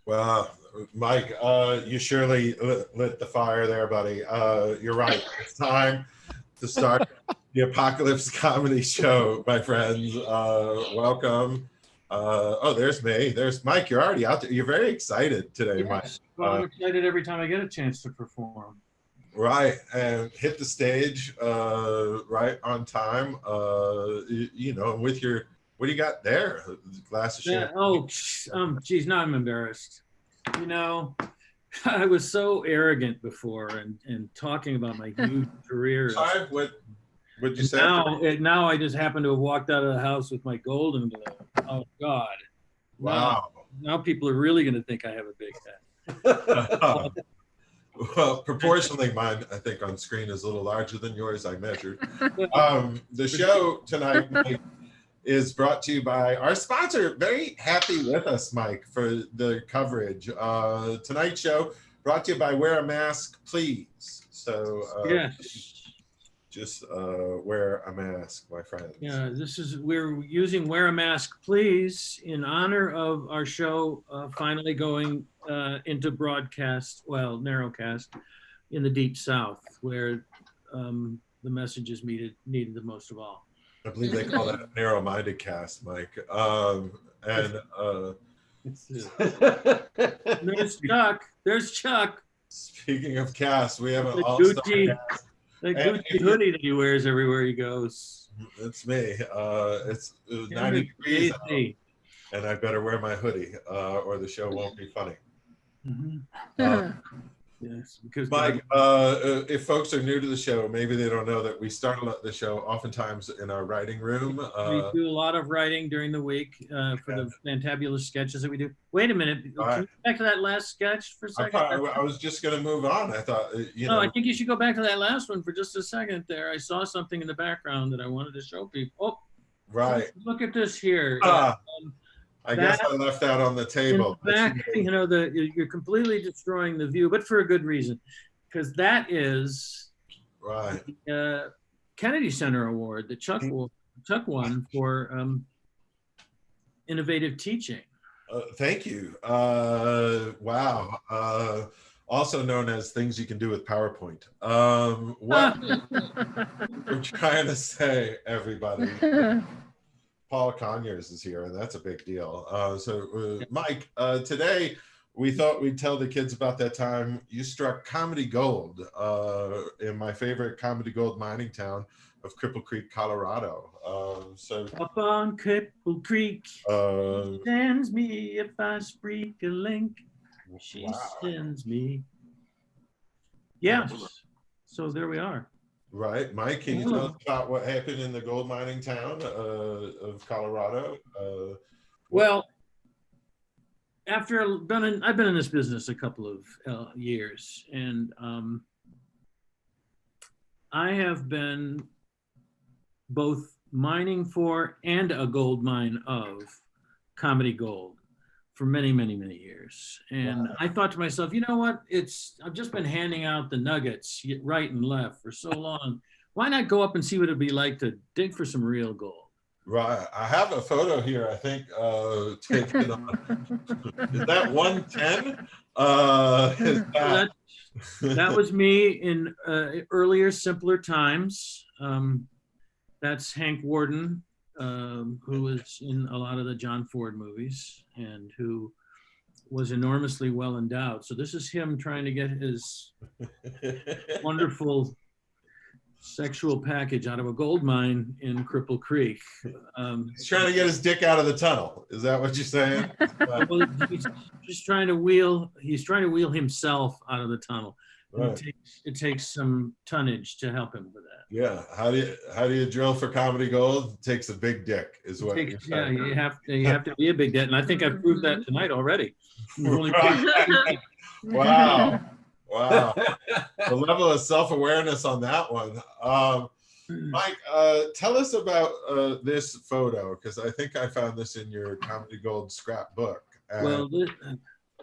Well, Mike, you surely lit the fire there, buddy. You're right. It's time to start the Apocalypse Comedy Show, my friends. Welcome. Oh, there's me. There's Mike. You're already out there. You're very excited today, Mike. Yes. Well, I'm excited every time I get a chance to perform. Right, and hit the stage right on time. With your what do you got there? A glass of champagne. Oh, geez, now I'm embarrassed. I was so arrogant before and talking about my huge career. Sorry, what'd you say? Now I just happen to have walked out of the house with my golden globe. Oh God! Wow. Now people are really going to think I have a big head. Well, proportionally, mine, I think, on screen is a little larger than yours. I measured. The show tonight, Mike, is brought to you by our sponsor. Very happy with us, Mike, for the coverage. Tonight's show brought to you by Wear a Mask, Please. So just wear a mask, my friends. Yeah, we're using Wear a Mask, Please in honor of our show finally going into broadcast, well, narrowcast in the Deep South, where the message is needed the most of all. I believe they call that a narrow-minded cast, Mike. There's Chuck. There's Chuck. Speaking of cast, we have an all-star cast. The Gucci hoodie that he wears everywhere he goes. It's me. It's 90 degrees out, and I better wear my hoodie or the show won't be funny. Mm-hmm. Yes, because Mike, if folks are new to the show, maybe they don't know that we start the show oftentimes in our writing room. We do a lot of writing during the week for the fantabulous sketches that we do. Wait a minute, can you go back to that last sketch for a second? I was just going to move on. I thought, I think you should go back to that last one for just a second there. I saw something in the background that I wanted to show people. Oh, right. Look at this here. I guess I left that on the table. In fact, you're completely destroying the view, but for a good reason, because that is the Kennedy Center Award that Chuck won for innovative teaching. Thank you. Wow. Also known as things you can do with PowerPoint. What we're trying to say, everybody. Paul Conyers is here, and that's a big deal. Mike, today we thought we'd tell the kids about that time you struck comedy gold in my favorite comedy gold mining town of Cripple Creek, Colorado. Up on Cripple Creek, she sends me if I speak a link. She sends me. Yeah, so there we are. Right, Mike, can you tell us about what happened in the gold mining town of Colorado? Well, after I've been in this business a couple of years, and I have been both mining for and a gold mine of comedy gold for many, many, many years. And I thought to myself, you know what? I've just been handing out the nuggets right and left for so long. Why not go up and see what it'd be like to dig for some real gold? Right. I have a photo here, I think, taken on. Is that 110? That was me in earlier, simpler times. That's Hank Worden, who was in a lot of the John Ford movies and who was enormously well endowed. So this is him trying to get his wonderful sexual package out of a gold mine in Cripple Creek. He's trying to get his dick out of the tunnel. Is that what you're saying? Well, he's trying to wheel himself out of the tunnel. Right. It takes some tonnage to help him with that. Yeah. How do you drill for comedy gold? It takes a big dick, is what you're saying. Yeah, you have to be a big dick, and I think I've proved that tonight already. Wow. The level of self-awareness on that one. Mike, tell us about this photo, because I think I found this in your comedy gold scrapbook. Well,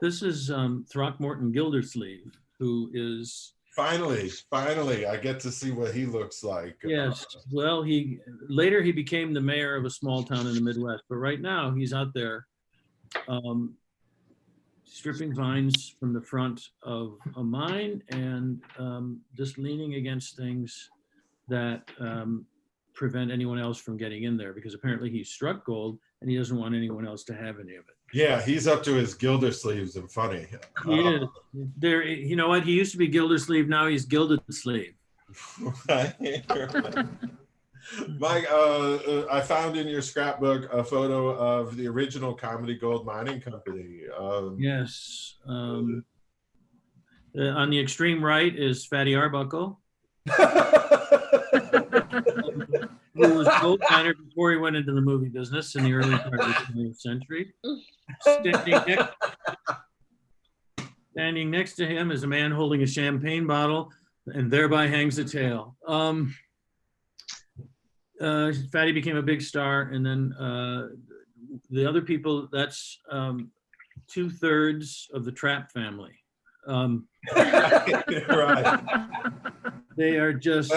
this is Throckmorton Gildersleeve, who is finally I get to see what he looks like. Yes. Well, he became the mayor of a small town in the Midwest, but right now he's out there stripping vines from the front of a mine and just leaning against things that prevent anyone else from getting in there, because apparently he struck gold and he doesn't want anyone else to have any of it. Yeah, he's up to his Gildersleeves and funny. He is. There, you know what? He used to be Gildersleeve, now he's Gilded Sleeve. Mike, I found in your scrapbook a photo of the original Comedy Gold Mining Company. Yes. On the extreme right is Fatty Arbuckle, who was a gold miner before he went into the movie business in the early part of the 20th century. Standing next to him is a man holding a champagne bottle, and thereby hangs a tail. Fatty became a big star, and then the other people, that's 2/3 of the Trapp family. Right. They are just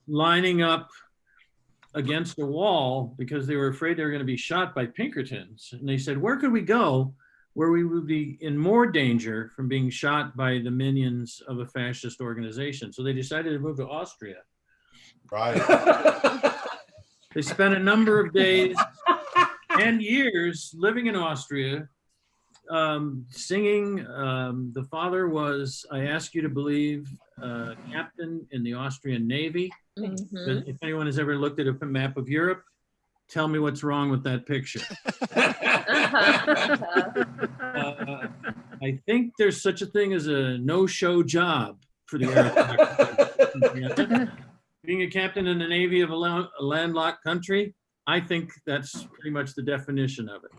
lining up against a wall because they were afraid they were going to be shot by Pinkertons. And they said, where could we go where we would be in more danger from being shot by the minions of a fascist organization? So they decided to move to Austria. Right. They spent a number of days and years living in Austria, singing. The father was, I ask you to believe, captain in the Austrian Navy. If anyone has ever looked at a map of Europe, tell me what's wrong with that picture. I think there's such a thing as a no-show job for the aristocracy. Being a captain in the Navy of a landlocked country, I think that's pretty much the definition of it.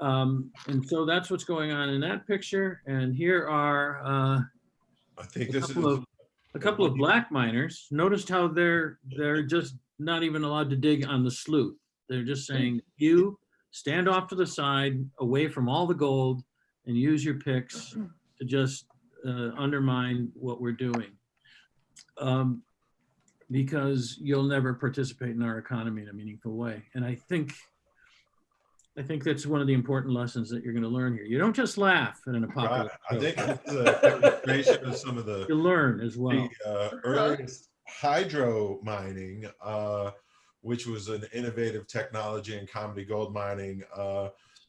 And so that's what's going on in that picture. And here are I think a couple of black miners. Noticed how they're just not even allowed to dig on the sleuth. They're just saying, you stand off to the side, away from all the gold, and use your picks to just undermine what we're doing. Because you'll never participate in our economy in a meaningful way. And I think that's one of the important lessons that you're going to learn here. You don't just laugh at an apocalypse. I think it's a demonstration of some of the you learn as well. The earliest hydro mining, which was an innovative technology in comedy gold mining.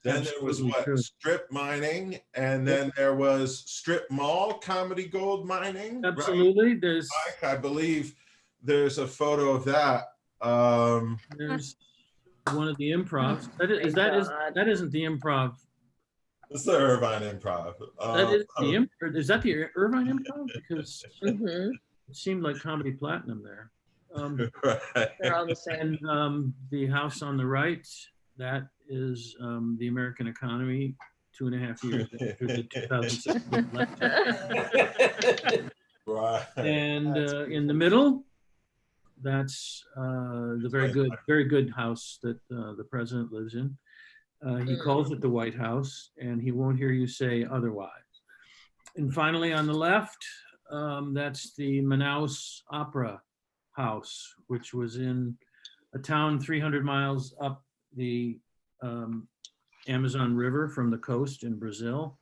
Then there was strip mining, and then there was strip mall comedy gold mining. Absolutely. Right? There's, I believe there's a photo of that. There's one of the improvs. That isn't the improv. It's the Irvine Improv. That is the is that the Irvine Improv? Because it seemed like Comedy Platinum there. Right. They're all the same. And the house on the right, that is the American economy 2.5 years after the 2006 election. Right. And in the middle, that's the very good house that the president lives in. He calls it the White House, and he won't hear you say otherwise. And finally, on the left, that's the Manaus Opera House, which was in a town 300 miles up the Amazon River from the coast in Brazil.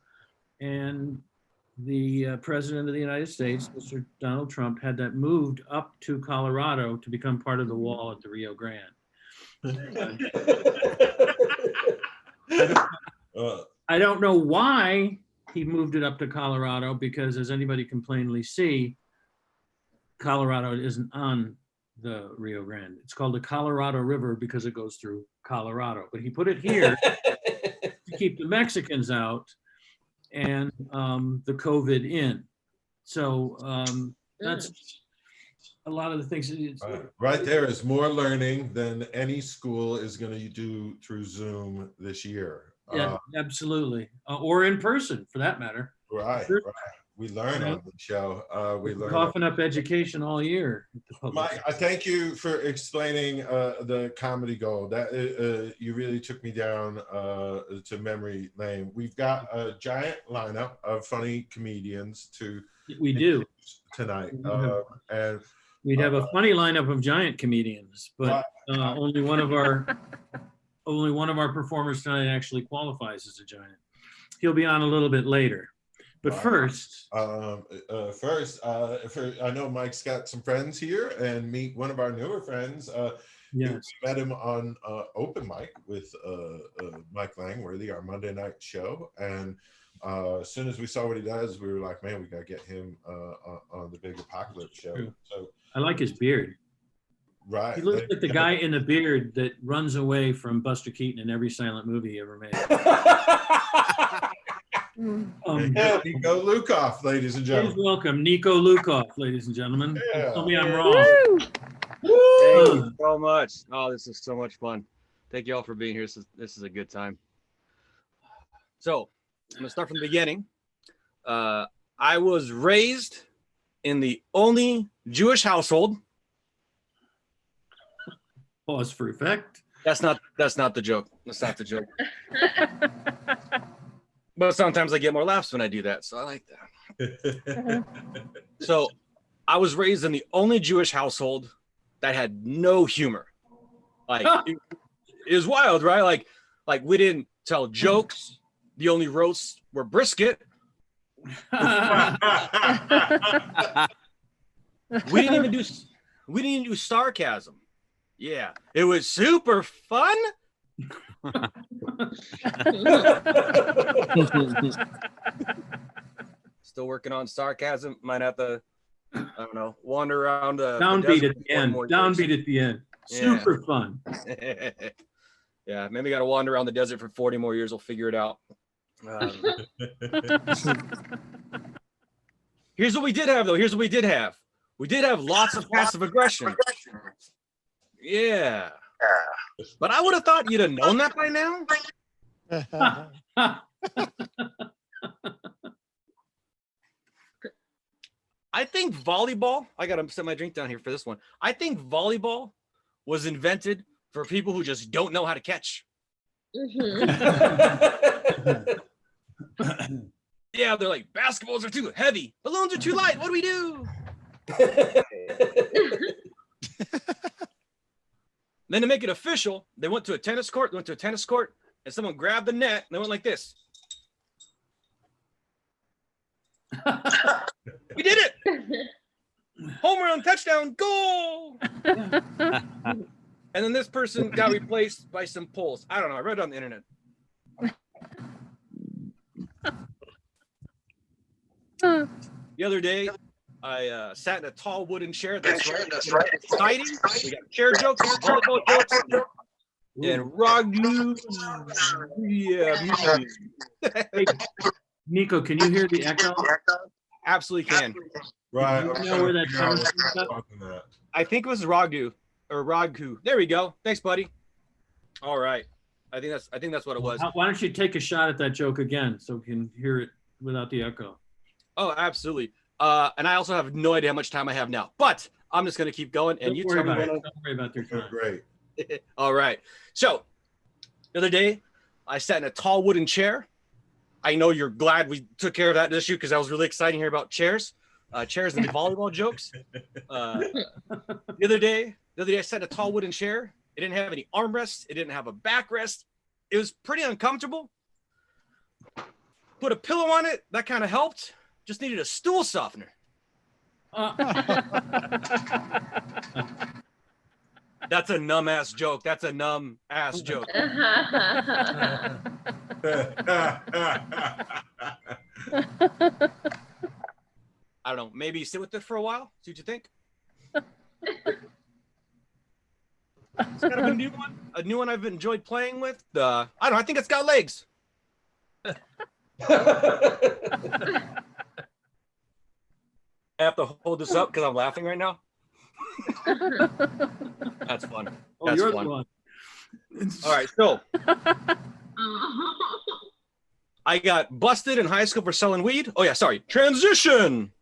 And the president of the United States, Mr. Donald Trump, had that moved up to Colorado to become part of the wall at the Rio Grande. I don't know why he moved it up to Colorado, because as anybody can plainly see, Colorado isn't on the Rio Grande. It's called the Colorado River because it goes through Colorado. But he put it here to keep the Mexicans out and the COVID in. So that's a lot of the things. Right there is more learning than any school is going to do through Zoom this year. Yeah, absolutely. Or in person, for that matter. Right. We learn on the show. We learn. Coughing up education all year. Mike, I thank you for explaining the comedy gold. That you really took me down to memory lane. We've got a giant lineup of funny comedians to tonight, and we'd have a funny lineup of giant comedians, but only one of our only one of our performers tonight actually qualifies as a giant. He'll be on a little bit later. But first, I know Mike's got some friends here, and meet one of our newer friends. yes. We met him on open mic with Mike Langworthy, our Monday night show, and as soon as we saw what he does, we were like, man, we got to get him on the big ApocaLips show. True. So I like his beard. Right, he looks like the guy in the beard that runs away from Buster Keaton in every silent movie he ever made. Niko Lukoff, ladies and gentlemen. Please welcome Niko Lukoff, ladies and gentlemen. Yeah. Tell me I'm wrong. Thank you so much. Oh, this is so much fun. Thank you all for being here. This is a good time. So I'm gonna start from the beginning. I was raised in the only Jewish household. Pause for effect. That's not the joke. That's not the joke. But sometimes I get more laughs when I do that, so I like that. So I was raised in the only Jewish household that had no humor. Like it was wild, right? Like we didn't tell jokes. The only roasts were brisket. We didn't even do sarcasm. Yeah, it was super fun. Still working on sarcasm. Might have to, I don't know, wander around the downbeat at the end. Downbeat at the end. Yeah. Super fun. Yeah, maybe got to wander around the desert for 40 more years. We'll figure it out. Here's what we did have, though. Here's what we did have. We did have lots of passive aggression. Yeah. But I would have thought you'd have known that by now. I think volleyball, I got to set my drink down here for this one. I think volleyball was invented for people who just don't know how to catch. Yeah, they're like, basketballs are too heavy. Balloons are too light. What do we do? Then to make it official, they went to a tennis court, and someone grabbed the net, and they went like this. We did it! Home run, touchdown, goal! And then this person got replaced by some poles. I don't know, I read it on the internet. The other day, I sat in a tall wooden chair. That's right. Exciting. We got chair jokes, volleyball jokes, and Raghu. Yeah. Hey, Niko, can you hear the echo? Absolutely can. Right. Do you know where that comes from? I think it was Raghu or Raghu. There we go. Thanks, buddy. All right. I think that's what it was. Why don't you take a shot at that joke again so we can hear it without the echo? Oh, absolutely. And I also have no idea how much time I have now, but I'm just going to keep going. And Don't worry about your time. Great. All right. So the other day, I sat in a tall wooden chair. I know you're glad we took care of that issue because that was really exciting here about chairs and the volleyball jokes. The other day, I sat in a tall wooden chair. It didn't have any armrests. It didn't have a backrest. It was pretty uncomfortable. Put a pillow on it. That kind of helped. Just needed a stool softener. That's a numb ass joke. I don't know. Maybe sit with it for a while. See what you think. It's kind of a new one. A new one I've enjoyed playing with. I don't know. I think it's got legs. I have to hold this up because I'm laughing right now. That's fun. That's fun. All right, so I got busted in high school for selling weed. Oh yeah, sorry. Transition.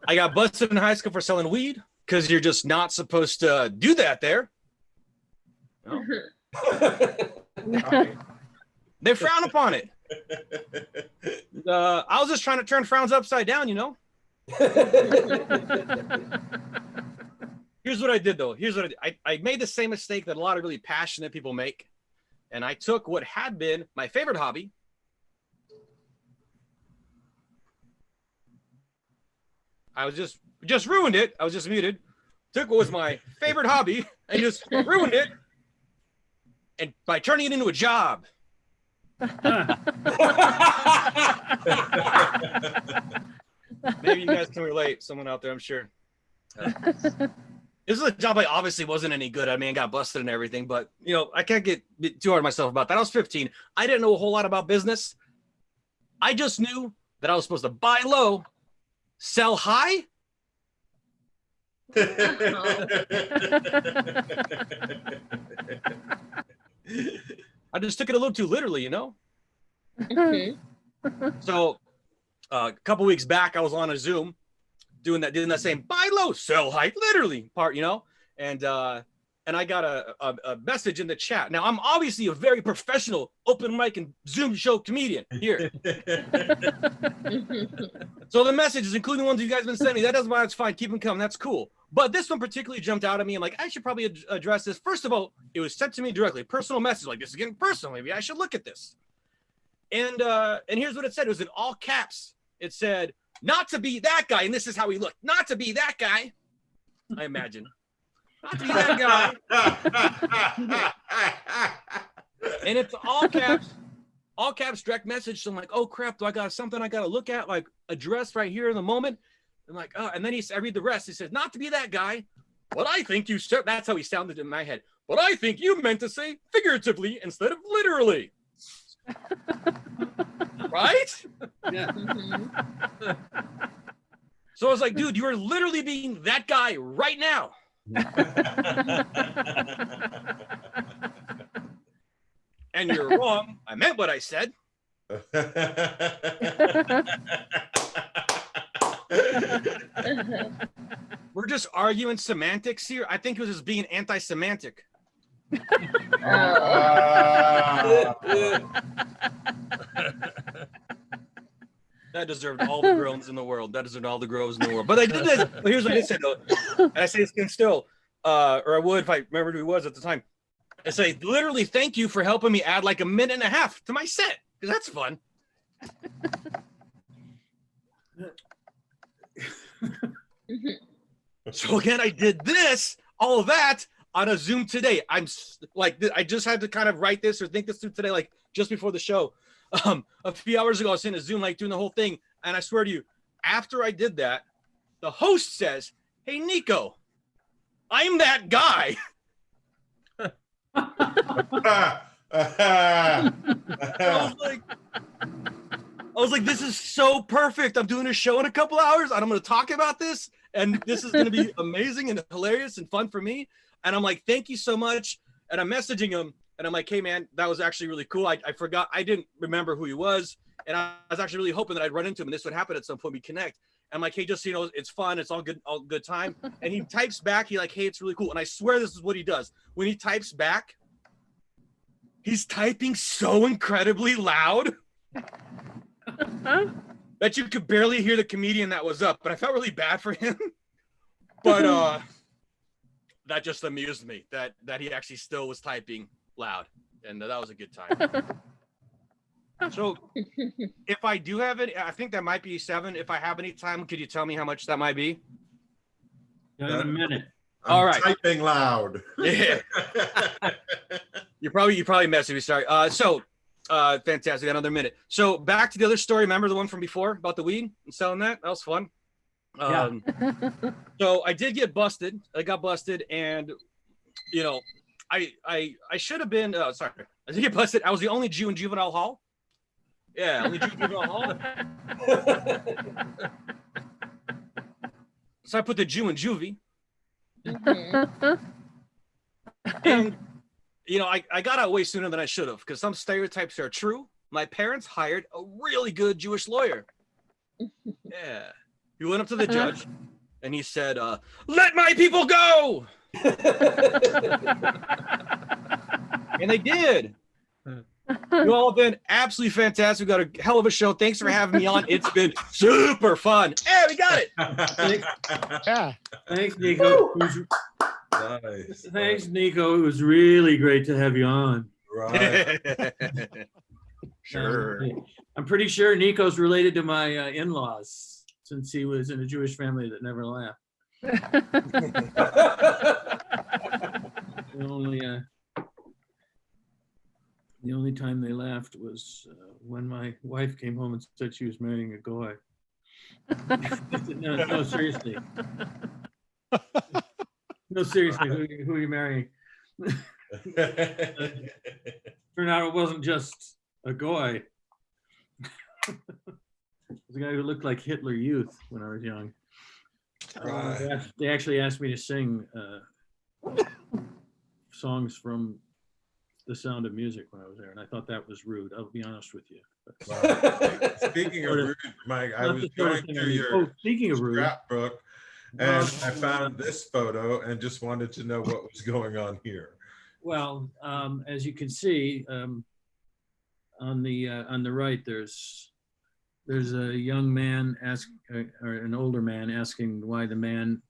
I got busted in high school for selling weed because you're just not supposed to do that there. No. Okay. They frown upon it. I was just trying to turn frowns upside down, you know. Here's what I did, though. Here's what I did. I made the same mistake that a lot of really passionate people make. And I took what had been my favorite hobby. I was just ruined it. I was just muted. Took what was my favorite hobby and just ruined it. And by turning it into a job. Maybe you guys can relate. Someone out there, I'm sure. This is a job I obviously wasn't any good at. I mean, I got busted and everything, but you know, I can't get too hard on myself about that. I was 15. I didn't know a whole lot about business. I just knew that I was supposed to buy low, sell high. I just took it a little too literally, you know? So a couple weeks back, I was on a Zoom doing that same buy low, sell high, literally part, you know? And I got a message in the chat. Now, I'm obviously a very professional open mic and Zoom show comedian here. So the messages, including the ones you guys have been sending me, that doesn't matter. It's fine. Keep them coming. That's cool. But this one particularly jumped out at me. I'm like, I should probably address this. First of all, it was sent to me directly. Personal message. Like, this is getting personal. Maybe I should look at this. And here's what it said. It was in all caps. It said, not to be that guy. And this is how he looked. Not to be that guy. I imagine. Not to be that guy. And it's all caps, direct message. So I'm like, oh crap, do I got something I got to look at, like address right here in the moment? I'm like, oh, and then I read the rest. He says, not to be that guy. What I think you said, that's how he sounded in my head. But I think you meant to say figuratively instead of literally. Right? Yeah. So I was like, dude, you are literally being that guy right now. And you're wrong. I meant what I said. We're just arguing semantics here. I think it was just being anti-semantic. That deserved all the groans in the world. That deserved all the groans in the world. But I did this. Well, here's what I did say though. And I say this again still, or I would if I remembered who he was at the time. I say, literally, thank you for helping me add like a minute and a half to my set, because that's fun. So again, I did this, all of that on a Zoom today. I'm like, I just had to kind of write this or think this through today, like just before the show. A few hours ago, I was in a Zoom, like doing the whole thing. And I swear to you, after I did that, the host says, hey, Niko, I'm that guy. I was like, this is so perfect. I'm doing a show in a couple hours and I'm going to talk about this. And this is going to be amazing and hilarious and fun for me. And I'm like, thank you so much. And I'm messaging him and I'm like, hey man, that was actually really cool. I forgot. I didn't remember who he was. And I was actually really hoping that I'd run into him and this would happen at some point. We connect. And I'm like, hey, just so you know, it's fun. It's all good time. And he types back. He like, hey, it's really cool. And I swear this is what he does. When he types back, he's typing so incredibly loud that you could barely hear the comedian that was up. But I felt really bad for him. But that just amused me that he actually still was typing loud. And that was a good time. So if I do have it, I think that might be 7. If I have any time, could you tell me how much that might be? In a minute. All right. Typing loud. Yeah. you probably messaged me. Sorry. Fantastic. Another minute. So back to the other story. Remember the one from before about the weed and selling that? That was fun. Yeah. So I did get busted. I got busted, and you know, I should have been. Sorry, I did get busted. I was the only Jew in juvenile hall. Yeah, only Jew in juvenile hall. So I put the Jew in juvie. And you know, I got out way sooner than I should have because some stereotypes are true. My parents hired a really good Jewish lawyer. Yeah. He went up to the judge and he said, let my people go. And they did. You all have been absolutely fantastic. We got a hell of a show. Thanks for having me on. It's been super fun. Hey, we got it. Yeah. Thanks, Niko. Nice. Thanks, Niko. It was really great to have you on. Right. Sure. I'm pretty sure Niko's related to my in-laws, since he was in a Jewish family that never laughed. The only time they laughed was when my wife came home and said she was marrying a goy. No, seriously. No, seriously, who are you marrying? Turned out it wasn't just a goy. It was a guy who looked like Hitler Youth when I was young. Right. They actually asked me to sing songs from The Sound of Music when I was there, and I thought that was rude. I'll be honest with you. Wow. Speaking of rude, Mike, I was going through your speaking of rude, scrapbook, and I found this photo and just wanted to know what was going on here. well, as you can see, on the right, there's a young man or an older man asking why the man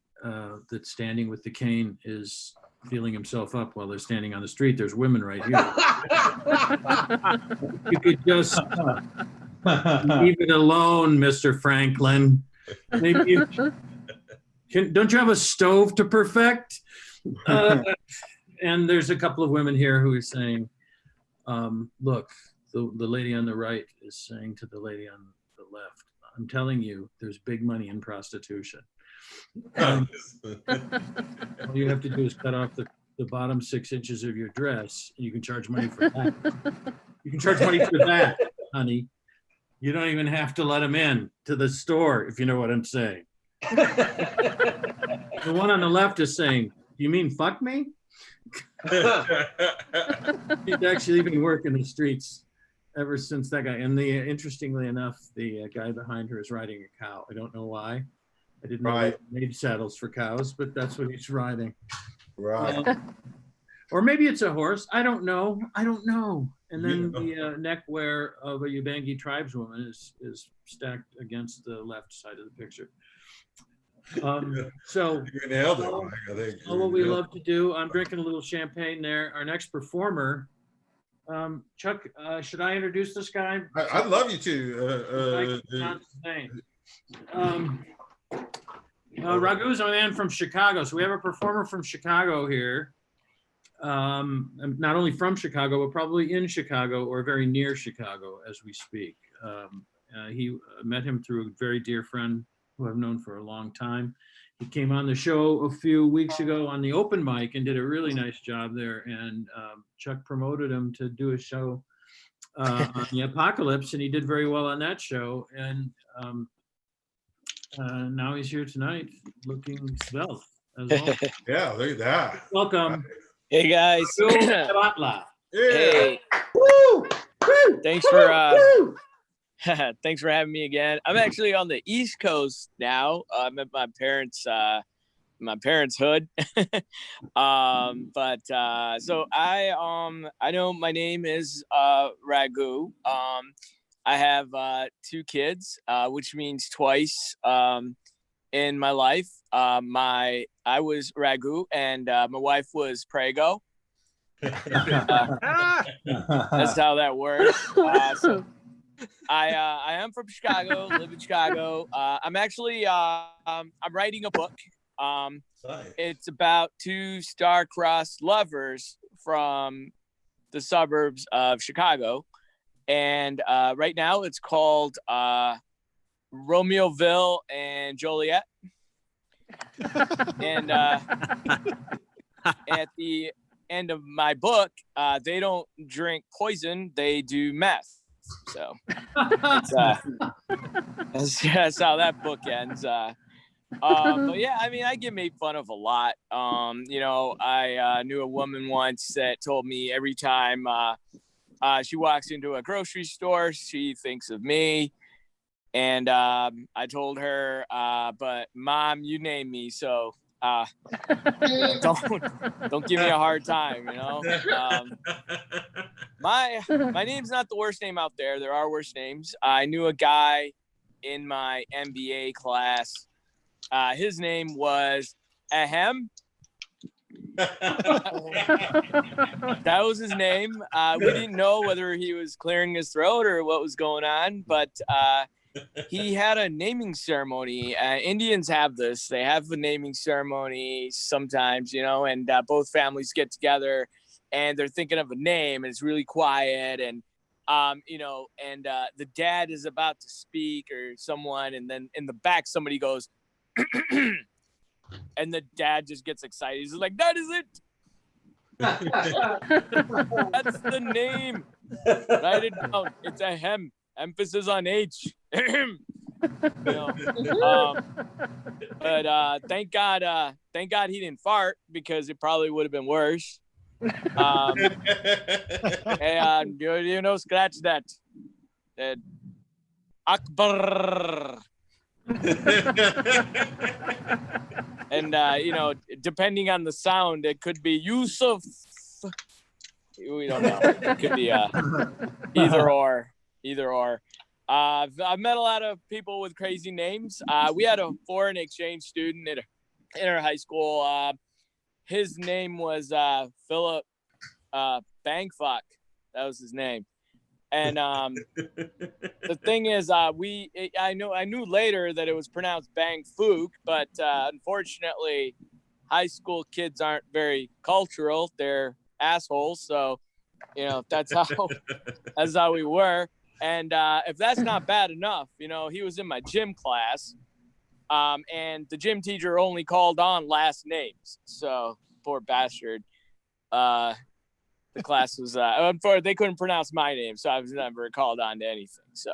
that's standing with the cane is feeling himself up while they're standing on the street. There's women right here. You could just leave it alone, Mr. Franklin. Maybe don't you have a stove to perfect? And there's a couple of women here who are saying, look, the lady on the right is saying to the lady on the left, I'm telling you, there's big money in prostitution. All you have to do is cut off the bottom 6 inches of your dress, and you can charge money for that. You can charge money for that, honey. You don't even have to let them in to the store, if you know what I'm saying. The one on the left is saying, you mean fuck me? He's actually been working the streets ever since that guy. And interestingly enough, the guy behind her is riding a cow. I don't know why. I didn't know they made saddles for cows, but that's what he's riding. Right. Or maybe it's a horse. I don't know. And then the neckwear of a Ubangi tribeswoman is stacked against the left side of the picture. So you nailed it, Mike. I think what we love to do. I'm drinking a little champagne there. Our next performer, Chuck. Should I introduce this guy? I'd love you to. Raghu's a man from Chicago, so we have a performer from Chicago here. Not only from Chicago, but probably in Chicago or very near Chicago as we speak. He met him through a very dear friend who I've known for a long time. He came on the show a few weeks ago on the open mic and did a really nice job there. And Chuck promoted him to do a show on the ApocaLips, and he did very well on that show. And now he's here tonight looking svelte as well. Yeah, look at that. Welcome. Hey guys. Raghu Adibhatla. Yeah. Hey. Woo! Thanks for thanks for having me again. I'm actually on the East Coast now. I'm at my parents' hood. So I know my name is Raghu. I have 2 kids, which means twice in my life. I was Raghu and my wife was Prego. That's how that works. So I am from Chicago, live in Chicago. I'm actually I'm writing a book. It's about 2 star-crossed lovers from the suburbs of Chicago. And right now it's called Romeoville and Joliet. And at the end of my book, they don't drink poison, they do meth. So that's how that book ends. But yeah, I mean, I get made fun of a lot. I knew a woman once that told me every time she walks into a grocery store, she thinks of me. And I told her, but Mom, you named me, so don't give me a hard time, My name's not the worst name out there. There are worse names. I knew a guy in my MBA class. His name was Ahem. That was his name. We didn't know whether he was clearing his throat or what was going on, but he had a naming ceremony. Indians have this. They have a naming ceremony sometimes, and both families get together and they're thinking of a name and it's really quiet and the dad is about to speak or someone, and then in the back somebody goes and the dad just gets excited. He's like, that is it. That's the name. Write it down. It's a hem. Emphasis on H. But thank God he didn't fart, because it probably would have been worse. Hey, scratch that. Akbar. And depending on the sound, it could be Yusuf. We don't know. It could be either or. I've met a lot of people with crazy names. We had a foreign exchange student in our high school. His name was Philip Bangfuck. That was his name. And the thing is, I knew later that it was pronounced Bang Fook, but unfortunately, high school kids aren't very cultural. They're assholes. So, that's how we were. And if that's not bad enough, he was in my gym class, and the gym teacher only called on last names. So poor bastard. The class was they couldn't pronounce my name, so I was never called on to anything. So,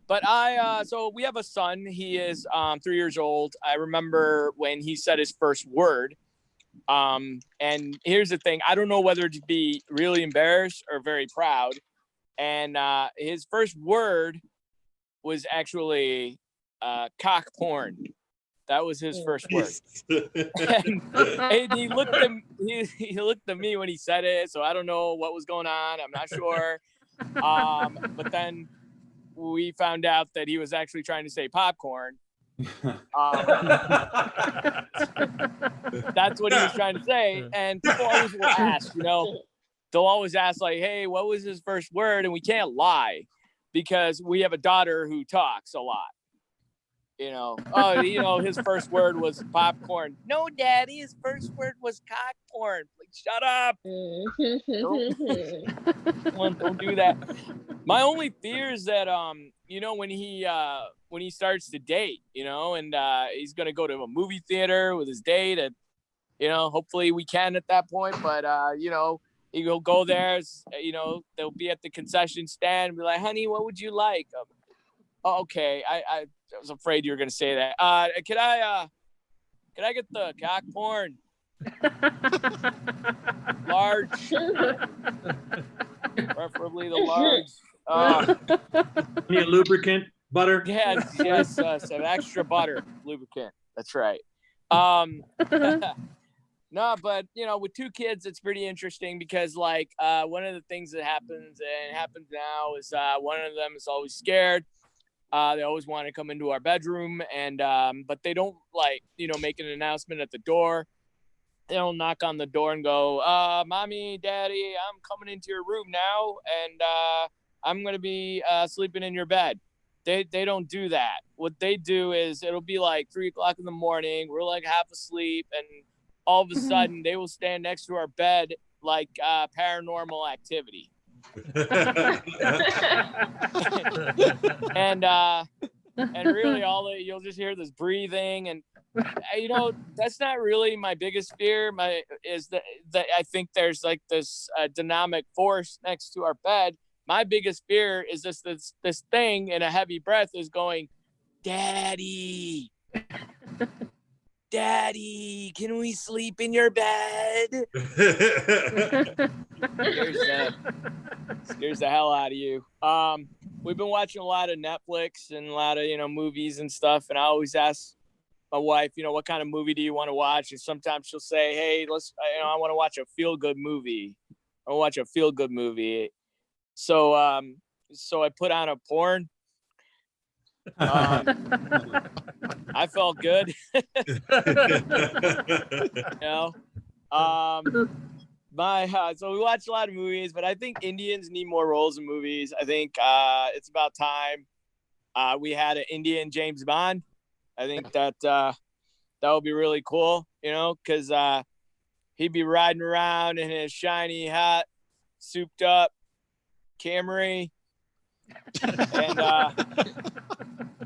but so we have a son. He is 3 years old. I remember when he said his first word. And here's the thing: I don't know whether to be really embarrassed or very proud. And his first word was actually cock porn. That was his first word. And he looked at me when he said it, so I don't know what was going on. I'm not sure. But then we found out that he was actually trying to say popcorn. That's what he was trying to say. And people always will ask, they'll always ask, like, hey, what was his first word? And we can't lie, because we have a daughter who talks a lot. His first word was popcorn. No, Daddy, his first word was cock porn. Like, shut up. Don't do that. My only fear is that, when he starts to date, and he's going to go to a movie theater with his date, and, hopefully we can at that point, but, he'll go there, they'll be at the concession stand and be like, honey, what would you like? Okay. I was afraid you were going to say that. Can I get the cock porn? Large. Preferably the large. Need a lubricant, butter? Yes, some extra butter, lubricant. That's right. No, but with two kids, it's pretty interesting because one of the things that happens now is one of them is always scared. They always want to come into our bedroom, and but they don't make an announcement at the door. They don't knock on the door and go, Mommy, Daddy, I'm coming into your room now, and I'm gonna be sleeping in your bed. They don't do that. What they do is it'll be like 3:00 in the morning. We're like half asleep, and all of a sudden they will stand next to our bed like Paranormal Activity. and really you'll just hear this breathing, and that's not really my biggest fear. Is that I think there's like this dynamic force next to our bed. My biggest fear is this thing in a heavy breath is going, Daddy, Daddy, can we sleep in your bed? Scares the hell out of you. We've been watching a lot of Netflix and a lot of movies and stuff, and I always ask my wife, what kind of movie do you want to watch? And sometimes she'll say, hey, I want to watch a feel-good movie. So, so I put on a porn. I felt good. So we watch a lot of movies, but I think Indians need more roles in movies. I think it's about time we had an Indian James Bond. I think that would be really cool, because he'd be riding around in his shiny hat, souped up Camry, and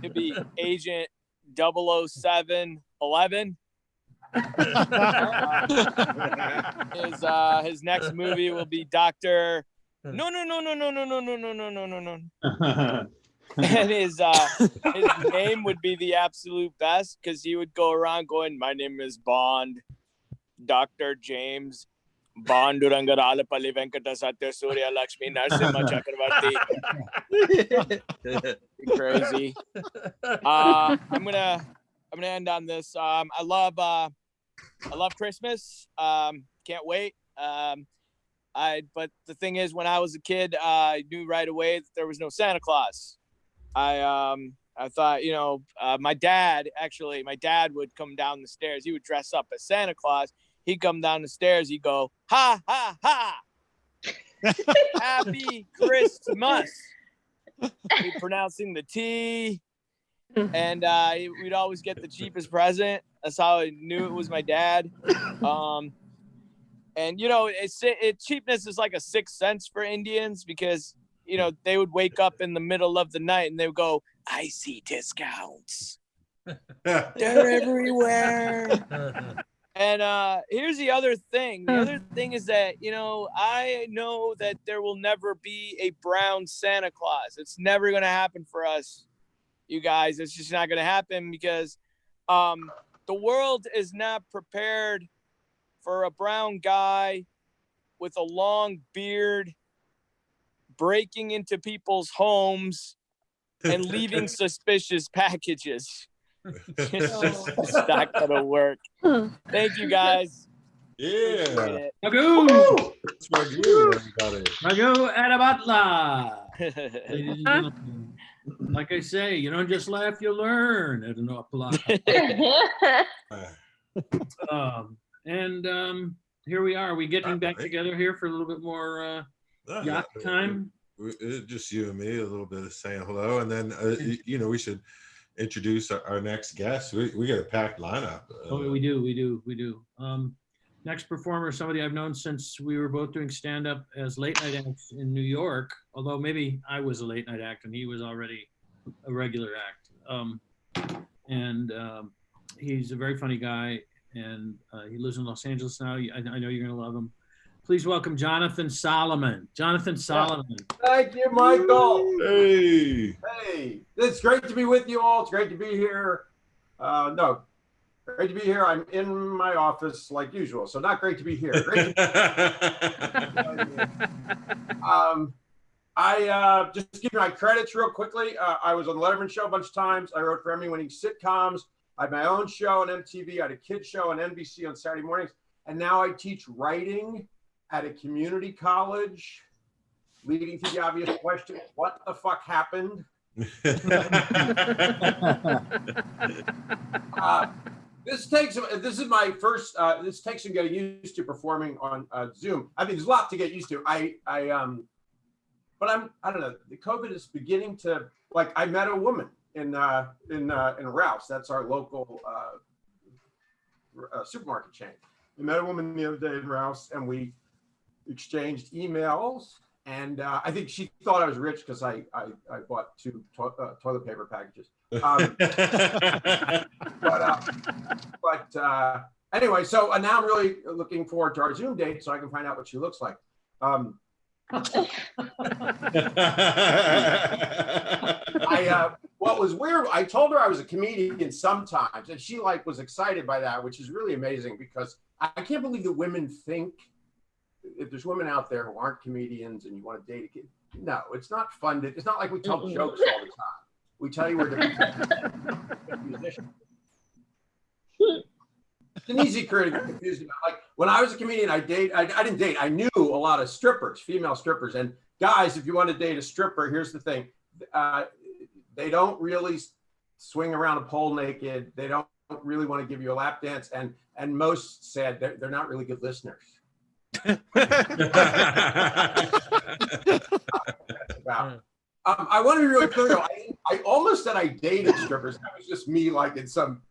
it'd be Agent 00711. His next movie will be Doctor. No. And his name would be the absolute best, because he would go around going, my name is Bond, Dr. James Bandurangaralapalli Venkata Satya Surya Lakshmi Narasimha Chakravarti. Crazy. I'm gonna end on this. I love Christmas. Can't wait. But the thing is, when I was a kid, I knew right away that there was no Santa Claus. I thought, my dad would come down the stairs. He would dress up as Santa Claus. He'd come down the stairs. He'd go, ha, ha, ha. Happy Christmas. He'd pronouncing the T. And we'd always get the cheapest present. That's how I knew it was my dad. And, cheapness is like a sixth sense for Indians, because, they would wake up in the middle of the night and they would go, I see discounts. They're everywhere. And here's the other thing. The other thing is that, I know that there will never be a brown Santa Claus. It's never going to happen for us, you guys. It's just not going to happen, because the world is not prepared for a brown guy with a long beard breaking into people's homes and leaving suspicious packages. It's not gonna work. Thank you, guys. Yeah. Raghu Raghu, Adibhatla. Ladies and gentlemen, like I say, you don't just laugh, you learn at an ApocaLips. Here we are. Are we getting back together here for a little bit more yacht time? Just you and me, a little bit of saying hello, and then we should introduce our next guest. We got a packed lineup. We do. Next performer, somebody I've known since we were both doing stand-up as late night acts in New York. Although maybe I was a late night act and he was already a regular act. He's a very funny guy, and he lives in Los Angeles now. I know you're gonna love him. Please welcome Jonathan Solomon. Jonathan Solomon. Thank you, Michael. Hey. Hey, it's great to be with you all. It's great to be here. Great to be here. I'm in my office like usual, so not great to be here. Great to be I just give you my credits real quickly. I was on the Letterman Show a bunch of times. I wrote for Emmy-winning sitcoms. I had my own show on MTV. I had a kids show on NBC on Saturday mornings. And now I teach writing at a community college, leading to the obvious question, what the fuck happened? This takes some getting used to performing on Zoom. I mean, there's a lot to get used to. I don't know. The COVID is beginning to, like, I met a woman in Ralph's. That's our local supermarket chain. I met a woman the other day in Ralph's, and we exchanged emails. And I think she thought I was rich because I bought 2 toilet paper packages. Anyway, so now I'm really looking forward to our Zoom date so I can find out what she looks like. What was weird, I told her I was a comedian sometimes, and she was excited by that, which is really amazing, because I can't believe that women think, if there's women out there who aren't comedians and you want to date a kid, no, it's not fun. It's not like we tell jokes all the time. We tell you we're the musician. It's an easy career to get confused about. Like when I was a comedian, I didn't date. I knew a lot of strippers, female strippers. And guys, if you want to date a stripper, here's the thing. They don't really swing around a pole naked. They don't really want to give you a lap dance. And most said they're not really good listeners. I want to be really clear though. I almost said I dated strippers. That was just me, like in some,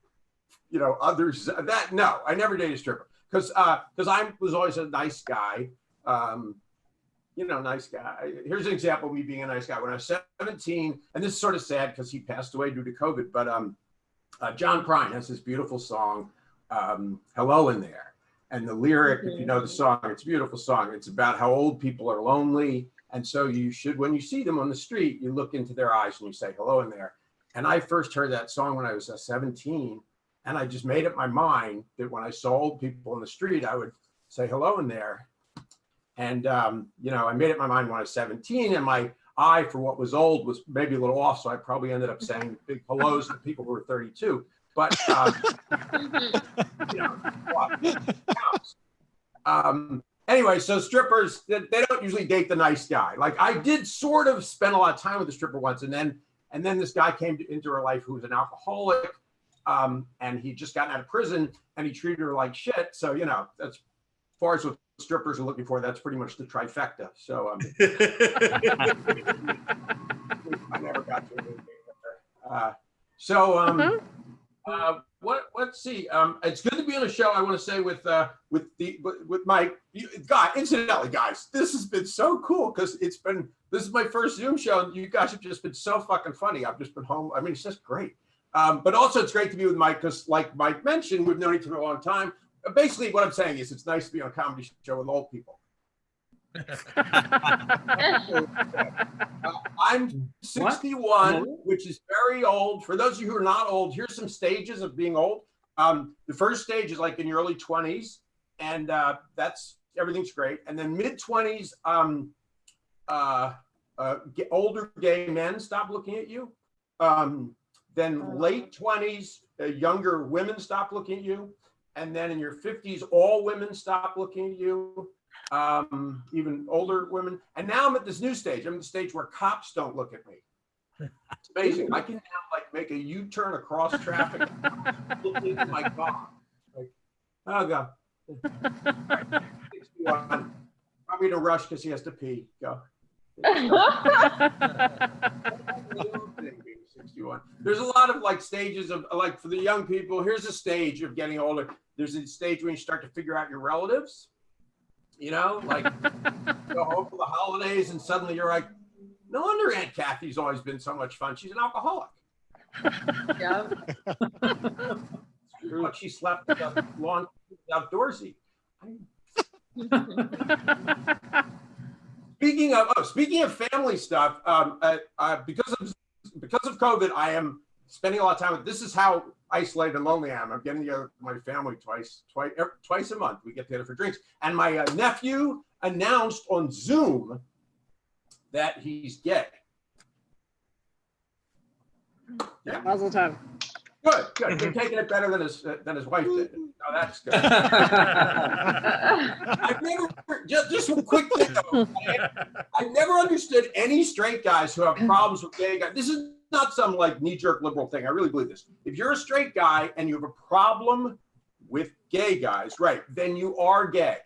others. No, I never dated a stripper because I was always a nice guy. Nice guy. Here's an example of me being a nice guy. When I was 17, and this is sort of sad because he passed away due to COVID, but John Prine has this beautiful song, "Hello in There." And the lyric, if you know the song, it's a beautiful song. It's about how old people are lonely. And so you should, when you see them on the street, you look into their eyes and you say, hello in there. And I first heard that song when I was 17. And I just made up my mind that when I saw old people on the street, I would say hello in there. And, I made up my mind when I was 17 and my eye for what was old was maybe a little off. So I probably ended up saying big hellos to people who were 32. But, anyway, so strippers, they don't usually date the nice guy. Like I did sort of spend a lot of time with a stripper once. And then this guy came into her life who was an alcoholic. And he'd just gotten out of prison and he treated her like shit. So, that's as far as what strippers are looking for, that's pretty much the trifecta. So, I never got to it. Let's see. It's good to be on a show. I want to say with my guy. Incidentally, guys, this has been so cool because this is my first Zoom show, and you guys have just been so fucking funny. I've just been home. I mean, it's just great. But also, it's great to be with Mike because, like Mike mentioned, we've known each other a long time. Basically, what I'm saying is, it's nice to be on a comedy show with old people. I'm 61, which is very old. For those of you who are not old, here's some stages of being old. The first stage is like in your early 20s, and everything's great. And then mid 20s, older gay men stop looking at you. Then late 20s, younger women stop looking at you. And then in your 50s, all women stop looking at you. Even older women. And now I'm at this new stage. I'm at the stage where cops don't look at me. It's amazing. I can now make a U-turn across traffic, look into my car. Like, oh God. 61. Probably in a rush because he has to pee. Go. 61. There's a lot of stages of for the young people. Here's a stage of getting older. There's a stage when you start to figure out your relatives. Go home for the holidays and suddenly you're like, no wonder Aunt Kathy's always been so much fun. She's an alcoholic. Yeah. But she slept long outdoorsy. Speaking of family stuff, because of COVID, I am spending a lot of time with. This is how isolated and lonely I am. I'm getting together with my family twice a month. We get together for drinks. And my nephew announced on Zoom that he's gay. Yeah. Mazel tov. Good. You're taking it better than his wife did. Oh, that's good. I've never, just quickly though, I've never understood any straight guys who have problems with gay guys. This is not some knee-jerk liberal thing. I really believe this. If you're a straight guy and you have a problem with gay guys, right, then you are gay.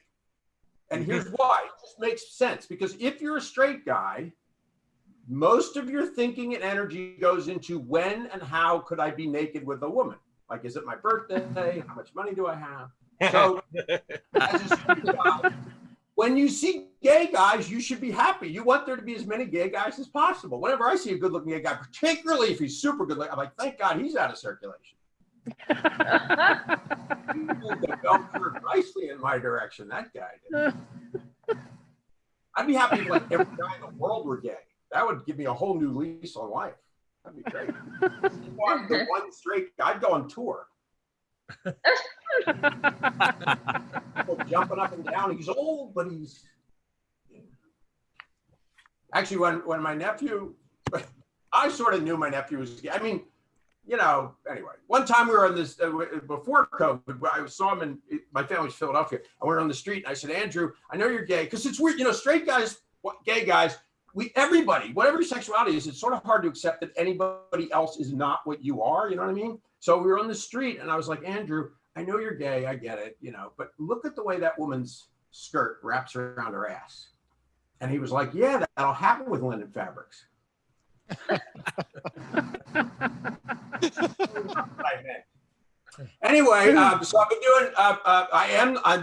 And here's why. It just makes sense. Because if you're a straight guy, most of your thinking and energy goes into when and how could I be naked with a woman? Is it my birthday? How much money do I have? So, as a straight guy, when you see gay guys, you should be happy. You want there to be as many gay guys as possible. Whenever I see a good-looking gay guy, particularly if he's super good-looking, I'm like, thank God he's out of circulation. He moved the bell curve nicely in my direction, that guy did. I'd be happy if every guy in the world were gay. That would give me a whole new lease on life. That'd be great. The one straight guy, I'd go on tour. People jumping up and down. He's old, but he's actually when my nephew, I sort of knew my nephew was gay. I mean, you know, anyway, one time we were on this, before COVID, I saw him in, my family's Philadelphia. I went on the street and I said, Andrew, I know you're gay. Because it's weird, you know, straight guys, gay guys, everybody, whatever your sexuality is, it's sort of hard to accept that anybody else is not what you are. You know what I mean? So we were on the street and I was like, Andrew, I know you're gay. I get it, you know, but look at the way that woman's skirt wraps around her ass. And he was like, yeah, that'll happen with linen fabrics. Anyway, so I've been doing,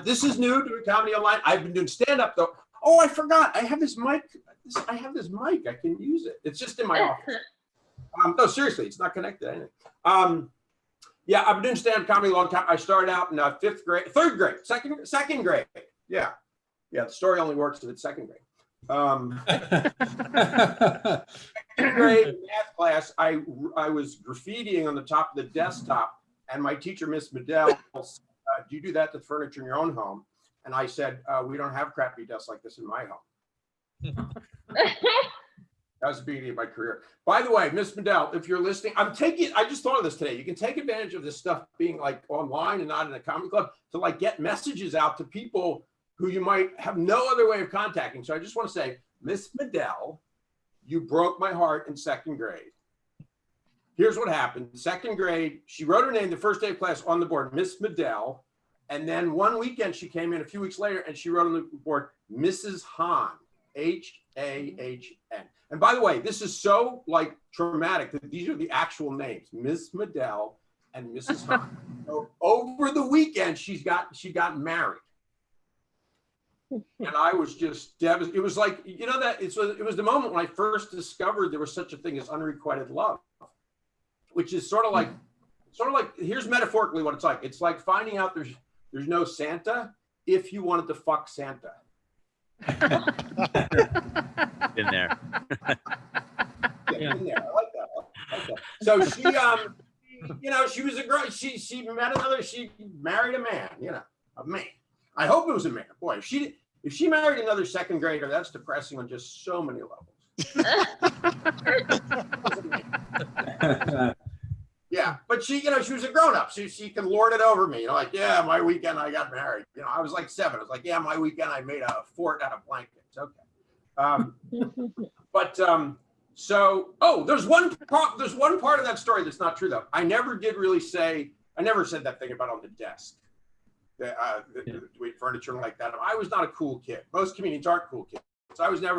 this is new to Comedy Online. I've been doing stand-up though. Oh, I forgot. I have this mic. I I can use it. It's just in my office. No, seriously, it's not connected to anything. Yeah, I've been doing stand-up comedy a long time. I started out in third grade, second grade. Yeah. The story only works if it's second grade. Second grade math class, I was graffitiing on the top of the desktop, and my teacher, Miss Medell, do you do that to furniture in your own home? And I said, we don't have crappy desks like this in my home. That was the beginning of my career. By the way, Miss Medell, if you're listening, I just thought of this today. You can take advantage of this stuff being like online and not in a comedy club to like get messages out to people who you might have no other way of contacting. So I just want to say, Miss Medell, you broke my heart in second grade. Here's what happened. Second grade, she wrote her name the first day of class on the board, Miss Medell. And then one weekend she came in a few weeks later and she wrote on the board, Mrs. Hahn, H-A-H-N. And by the way, this is so like traumatic that these are the actual names, Miss Medell and Mrs. Hahn. So over the weekend, she got married. And I was just devastated. It was like, you know, it was the moment when I first discovered there was such a thing as unrequited love, which is sort of like, here's metaphorically what it's like. It's like finding out there's no Santa if you wanted to fuck Santa. In there. Yeah, in there. I like that. So she, you know, she was a girl. She married a man. You know, a man. I hope it was a man. Boy, if she married another second grader, that's depressing on just so many levels. Yeah, but she, you know, she was a grown up, so she can lord it over me. You know, like, yeah, my weekend I got married. You know, I was like 7. I was like, yeah, my weekend I made a fort out of blankets. Okay. So, there's one part of that story that's not true though. I never said that thing about on the desk. The furniture like that. I was not a cool kid. Most comedians aren't cool kids. So I was not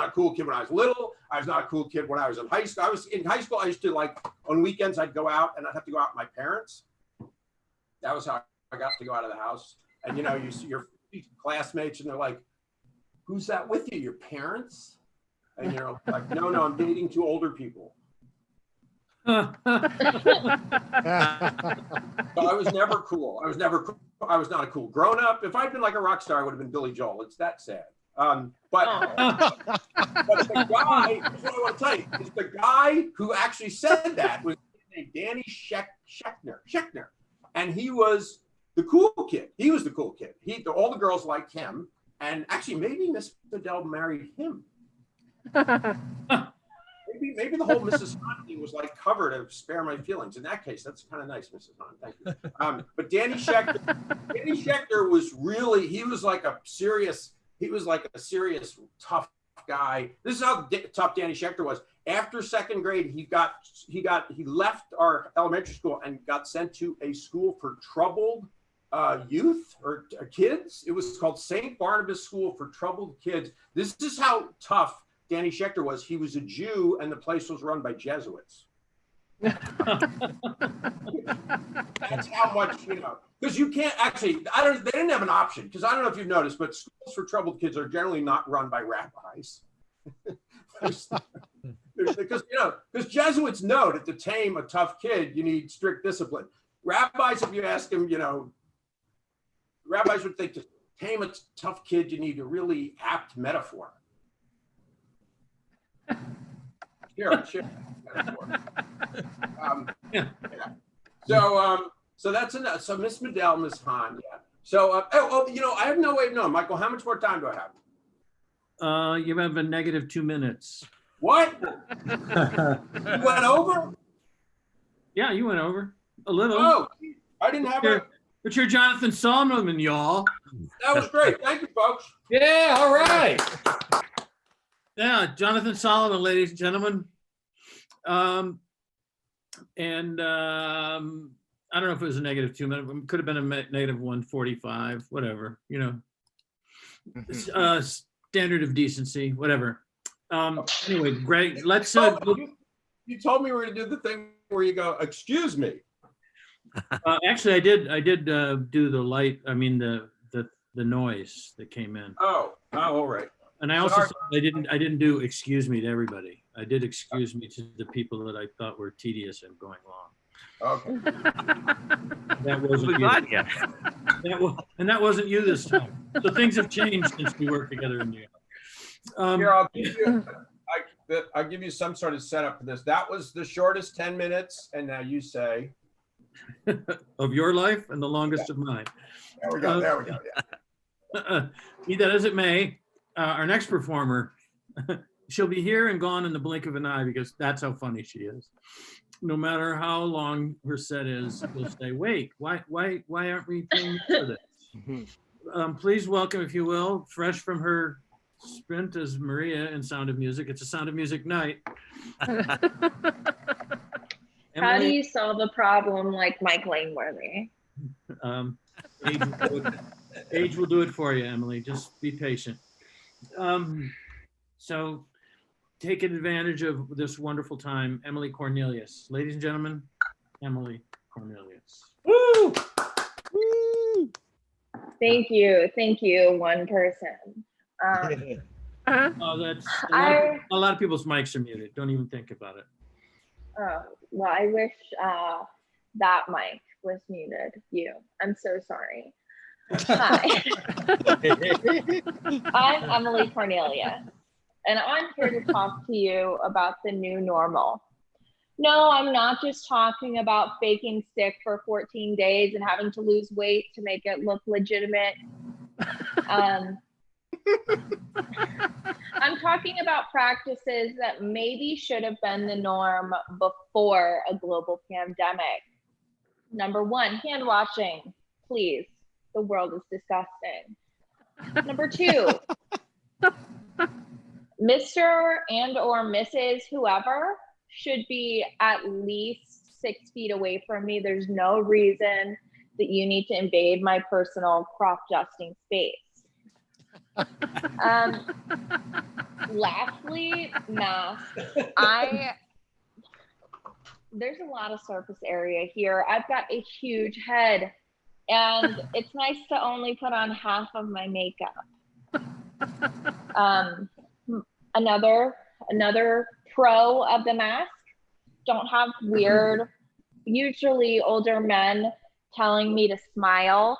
a cool kid when I was little. I was not a cool kid when I was in high school. In high school, I used to like, on weekends, I'd go out and I'd have to go out with my parents. That was how I got to go out of the house. And you know, you see your classmates and they're like, who's that with you? Your parents? And you're like, no, I'm dating 2 older people. So I was never cool. I was not a cool grown up. If I'd been like a rock star, I would have been Billy Joel. It's that sad. But the guy, that's what I want to tell you, is the guy who actually said that was named Danny Schechner. And he was the cool kid. He was the cool kid. All the girls liked him. And actually, maybe Miss Medell married him. Maybe the whole Mrs. Hahn thing was like cover to spare my feelings. In that case, that's kind of nice, Mrs. Hahn. Thank you. But Danny Schechner was really, he was like a serious tough guy. This is how tough Danny Schechner was. After second grade, he left our elementary school and got sent to a school for troubled youth or kids. It was called St. Barnabas School for Troubled Kids. This is how tough Danny Schechner was. He was a Jew and the place was run by Jesuits. That's how much, you know, because you can't actually, they didn't have an option, because I don't know if you've noticed, but schools for troubled kids are generally not run by rabbis. Because Jesuits know that to tame a tough kid, you need strict discipline. Rabbis, if you ask them, you know, rabbis would think to tame a tough kid, you need a really apt metaphor. Sure. Yeah. So that's enough. So Miss Medell, Miss Hahn, yeah. So, you know, I have no way of knowing. Michael, how much more time do I have? You have a negative 2 minutes. What? You went over? Yeah, you went over a little. Oh, I didn't have a. But you're Jonathan Solomon, y'all. That was great. Thank you, folks. Yeah, all right. Yeah, Jonathan Solomon, ladies and gentlemen. I don't know if it was a -2 minute, it could have been a -145, whatever, you know. Standard of decency, whatever. Anyway, Greg, let's. You told me we were going to do the thing where you go, excuse me. Actually, I did do the light. I mean the noise that came in. Oh, all right. And I also said I didn't do excuse me to everybody. I did excuse me to the people that I thought were tedious and going long. Okay. That wasn't you. That wasn't you this time. So things have changed since we worked together in New York. Here, I'll give you some sort of setup for this. That was the shortest 10 minutes, and now you say. Of your life and the longest of mine. There we go. Yeah. Be that as it may, our next performer, she'll be here and gone in the blink of an eye because that's how funny she is. No matter how long her set is, you'll say, "Wait, why aren't we paying for this?" Please welcome, if you will, fresh from her sprint as Maria in Sound of Music. It's a Sound of Music night. How do you solve a problem like Mike Langworthy? Age will do it for you, Emily. Just be patient. So take advantage of this wonderful time. Emily Cornelius. Ladies and gentlemen, Emily Cornelius. Woo! Woo! Thank you, one person. Oh, that's a lot of people's mics are muted. Don't even think about it. Oh, well, I wish that mic was muted. I'm so sorry. Hi. I'm Emily Cornelia, and I'm here to talk to you about the new normal. No, I'm not just talking about faking sick for 14 days and having to lose weight to make it look legitimate. I'm talking about practices that maybe should have been the norm before a global pandemic. Number one, hand washing, please. The world is disgusting. Number two, Mr. and or Mrs. whoever should be at least 6 feet away from me. There's no reason that you need to invade my personal crop dusting space. Lastly, masks. There's a lot of surface area here. I've got a huge head, and it's nice to only put on half of my makeup. Another pro of the mask, don't have weird, usually older men telling me to smile.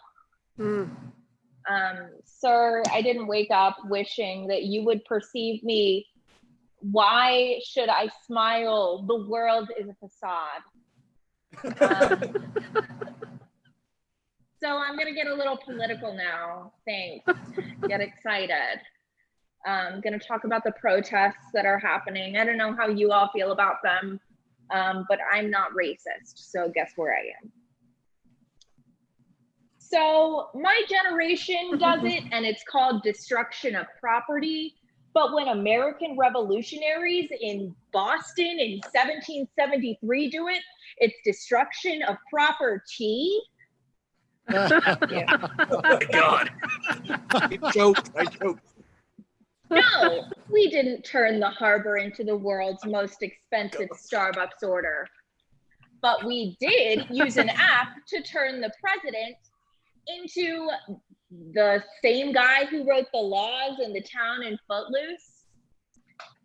Sir, I didn't wake up wishing that you would perceive me. Why should I smile? The world is a facade. So I'm gonna get a little political now. Thanks. Get excited. I'm gonna talk about the protests that are happening. I don't know how you all feel about them, but I'm not racist, so guess where I am. So my generation does it, and it's called destruction of property. But when American revolutionaries in Boston in 1773 do it, it's destruction of property. Oh my God. I joked. No, we didn't turn the harbor into the world's most expensive Starbucks order. But we did use an app to turn the president into the same guy who wrote the laws in The Town and Footloose.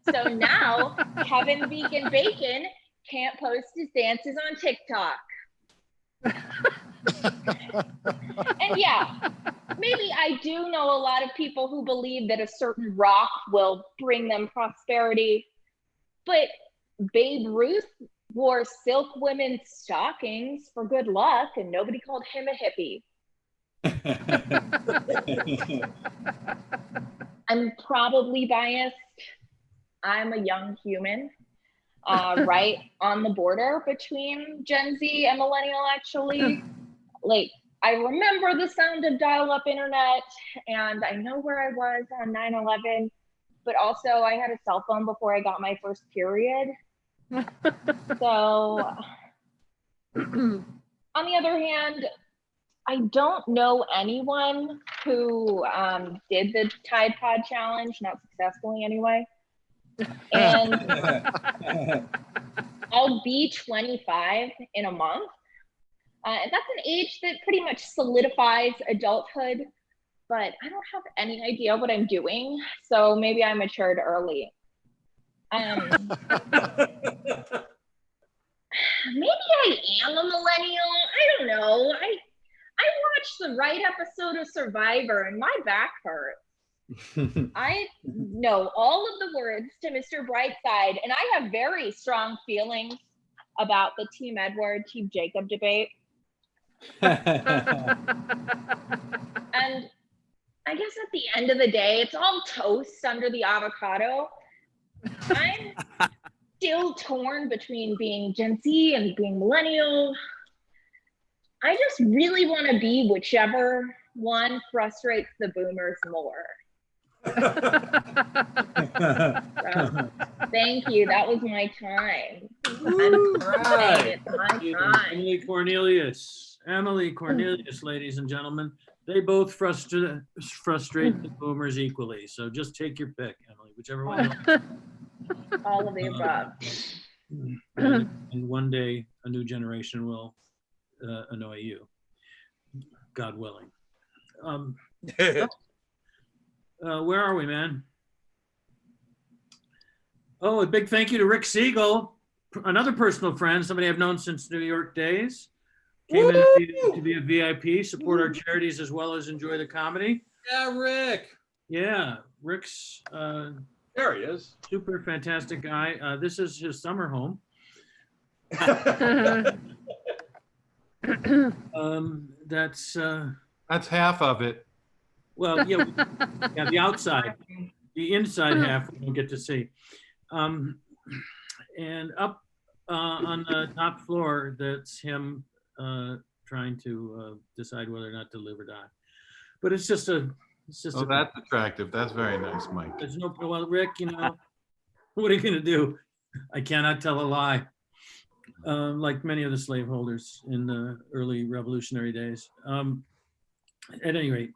So now Kevin Vegan Bacon can't post his dances on TikTok. And yeah, maybe I do know a lot of people who believe that a certain rock will bring them prosperity, but Babe Ruth wore silk women's stockings for good luck, and nobody called him a hippie. I'm probably biased. I'm a young human. right on the border between Gen Z and millennial, actually. Like, I remember the sound of dial-up internet, and I know where I was on 9/11, but also I had a cell phone before I got my first period. So, on the other hand, I don't know anyone who did the Tide Pod Challenge, not successfully anyway. And I'll be 25 in a month. And that's an age that pretty much solidifies adulthood, but I don't have any idea what I'm doing. So maybe I matured early. Maybe I am a millennial. I don't know. I watched the right episode of Survivor and my back hurts. I know all of the words to Mr. Brightside, and I have very strong feelings about the Team Edward, Team Jacob debate. And I guess at the end of the day, it's all toast under the avocado. I'm still torn between being Gen Z and being millennial. I just really want to be whichever one frustrates the boomers more. So, thank you. That was my time. Right. It's my time. Emily Cornelius, ladies and gentlemen. They both frustrate the boomers equally. So just take your pick, Emily, whichever one. All of the above. And one day a new generation will annoy you, God willing. Where are we, man? Oh, a big thank you to Rick Siegel, another personal friend, somebody I've known since New York days. Came in to be a VIP, support our charities as well as enjoy the comedy. Yeah, Rick. Yeah, Rick's There he is. super fantastic guy. This is his summer home. That's half of it. well, yeah, the outside, the inside half we don't get to see. And up on the top floor, that's him trying to decide whether or not to live or die. But it's just a. That's attractive. That's very nice, Mike. There's no. Well, Rick, you know, what are you gonna do? I cannot tell a lie. Like many of the slaveholders in the early revolutionary days. At any rate,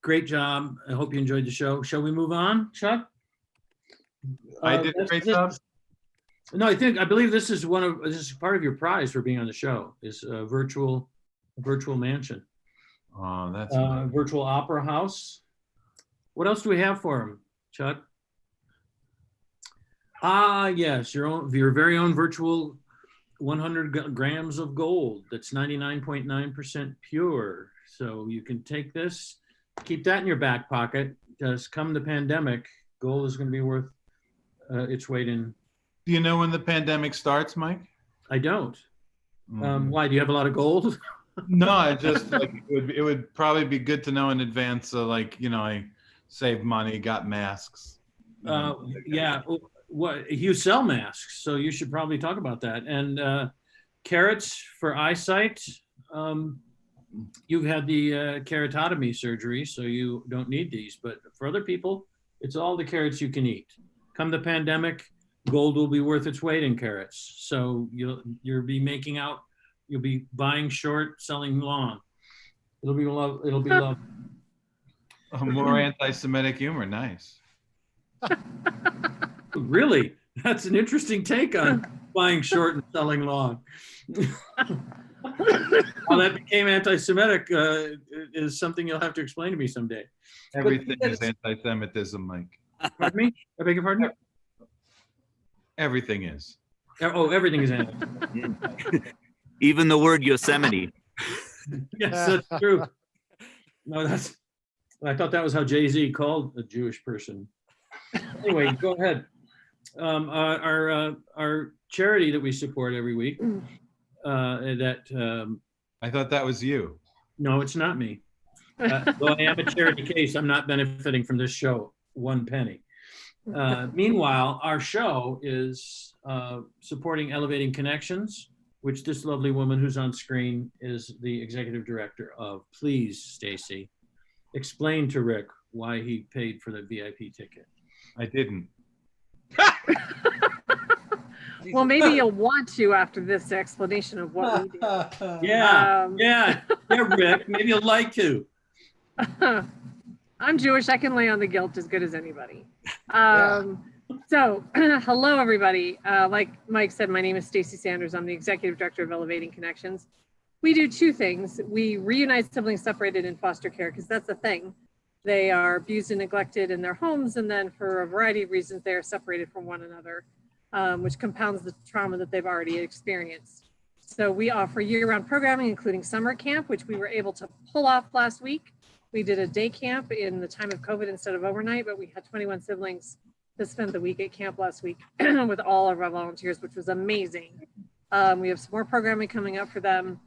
great job. I hope you enjoyed the show. Shall we move on, Chuck? I did a great job. No, I believe this is part of your prize for being on the show, is a virtual mansion. Oh, that's nice. Virtual opera house. What else do we have for him, Chuck? Yes, your very own virtual 100 grams of gold. That's 99.9% pure. So you can take this, keep that in your back pocket, because come the pandemic, gold is going to be worth its weight in. Do you know when the pandemic starts, Mike? I don't. Why? Do you have a lot of gold? No, I just like it would probably be good to know in advance. So like, you know, I saved money, got masks. Yeah. What you sell masks, so you should probably talk about that. And carrots for eyesight. You've had the keratotomy surgery, so you don't need these. But for other people, it's all the carrots you can eat. Come the pandemic, gold will be worth its weight in carrots. So you'll be buying short, selling long. It'll be love. It'll be love. More anti-Semitic humor. Nice. Really? That's an interesting take on buying short and selling long. How that became anti-Semitic is something you'll have to explain to me someday. Everything is anti-Semitism, Mike. Pardon me? I beg your pardon? Everything is. Oh, everything is anti. Even the word Yosemite. Yes, that's true. No, I thought that was how Jay-Z called a Jewish person. Anyway, go ahead. Our charity that we support every week. I thought that was you. No, it's not me. Though I am a charity case, I'm not benefiting from this show 1 penny. Meanwhile, our show is supporting Elevating Connections, which this lovely woman who's on screen is the executive director of. Please, Stacy, explain to Rick why he paid for the VIP ticket. I didn't. Well, maybe you'll want to after this explanation of what we do. Yeah, yeah, Rick, maybe you'll like to. I'm Jewish. I can lay on the guilt as good as anybody. So, hello, everybody. Like Mike said, my name is Stacy Sanders. I'm the executive director of Elevating Connections. We do two things. We reunite siblings separated in foster care, because that's the thing. They are abused and neglected in their homes, and then for a variety of reasons, they are separated from one another, which compounds the trauma that they've already experienced. So we offer year-round programming, including summer camp, which we were able to pull off last week. We did a day camp in the time of COVID instead of overnight, but we had 21 siblings that spent the week at camp last week with all of our volunteers, which was amazing. We have some more programming coming up for them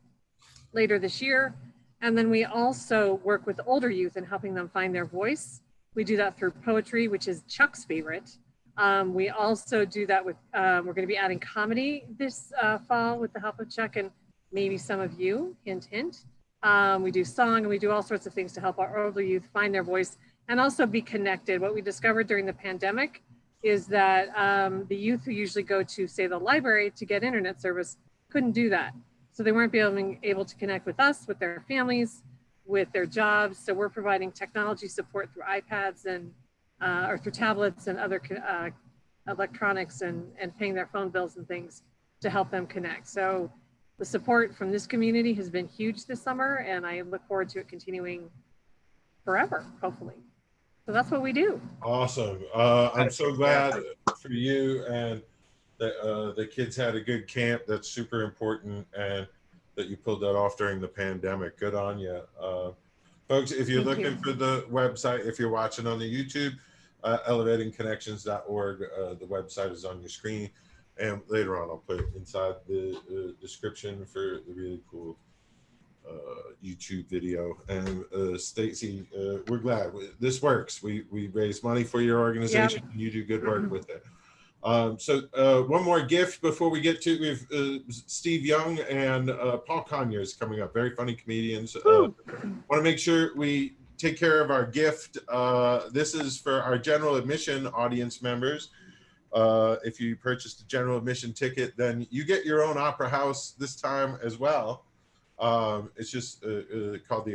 later this year. And then we also work with older youth and helping them find their voice. We do that through poetry, which is Chuck's favorite. We also do that with, we're going to be adding comedy this fall with the help of Chuck and maybe some of you, hint, hint. We do song, and we do all sorts of things to help our older youth find their voice and also be connected. What we discovered during the pandemic is that the youth who usually go to, say, the library to get internet service couldn't do that. So they weren't being able to connect with us, with their families, with their jobs. So we're providing technology support through iPads and or through tablets and other electronics and paying their phone bills and things to help them connect. So the support from this community has been huge this summer, and I look forward to it continuing forever, hopefully. So that's what we do. Awesome. I'm so glad for you and the kids had a good camp. That's super important, and that you pulled that off during the pandemic. Good on you. Folks, if you're looking for the website, if you're watching on the YouTube, elevatingconnections.org, the website is on your screen. And later on, I'll put it inside the description for the really cool YouTube video. And Stacy, we're glad this works. We raise money for your organization. Yep. And you do good work with it. So one more gift before we get to we've Steve Young and Paul Conyers coming up. Very funny comedians. Want to make sure we take care of our gift. This is for our general admission audience members. If you purchased a general admission ticket, then you get your own opera house this time as well. It's just called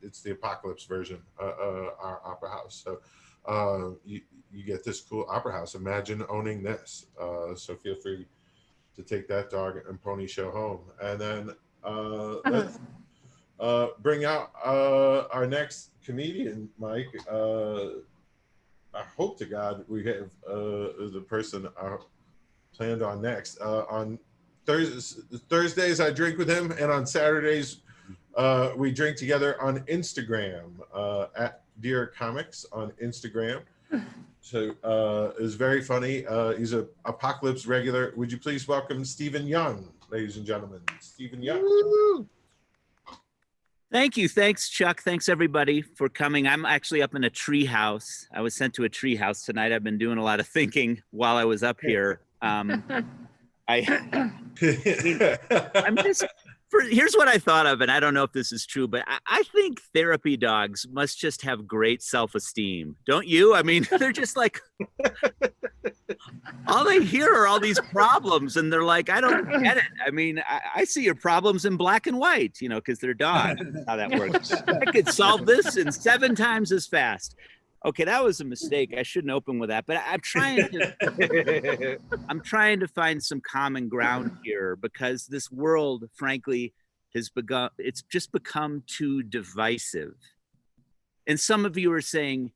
it's the ApocaLips version, our opera house. So you get this cool opera house. Imagine owning this. So feel free to take that dog and pony show home. And then let's bring out our next comedian, Mike. I hope to God we have the person planned on next. On Thursdays, I drink with him, and on Saturdays, we drink together on Instagram, at Dear Comics on Instagram. So it's very funny. He's a ApocaLips regular. Would you please welcome Stephen Young, ladies and gentlemen? Stephen Young. Woo! Thank you. Thanks, Chuck. Thanks, everybody, for coming. I'm actually up in a tree house. I was sent to a tree house tonight. I've been doing a lot of thinking while I was up here. Here's what I thought of, and I don't know if this is true, but I think therapy dogs must just have great self-esteem. Don't you? I mean, they're just like, all they hear are all these problems, and they're like, I don't get it. I mean, I see your problems in black and white, you know, because they're dogs. That's how that works. I could solve this in 7 times as fast. Okay, that was a mistake. I shouldn't open with that, but I'm trying to find some common ground here, because this world, frankly, it's just become too divisive. And some of you are saying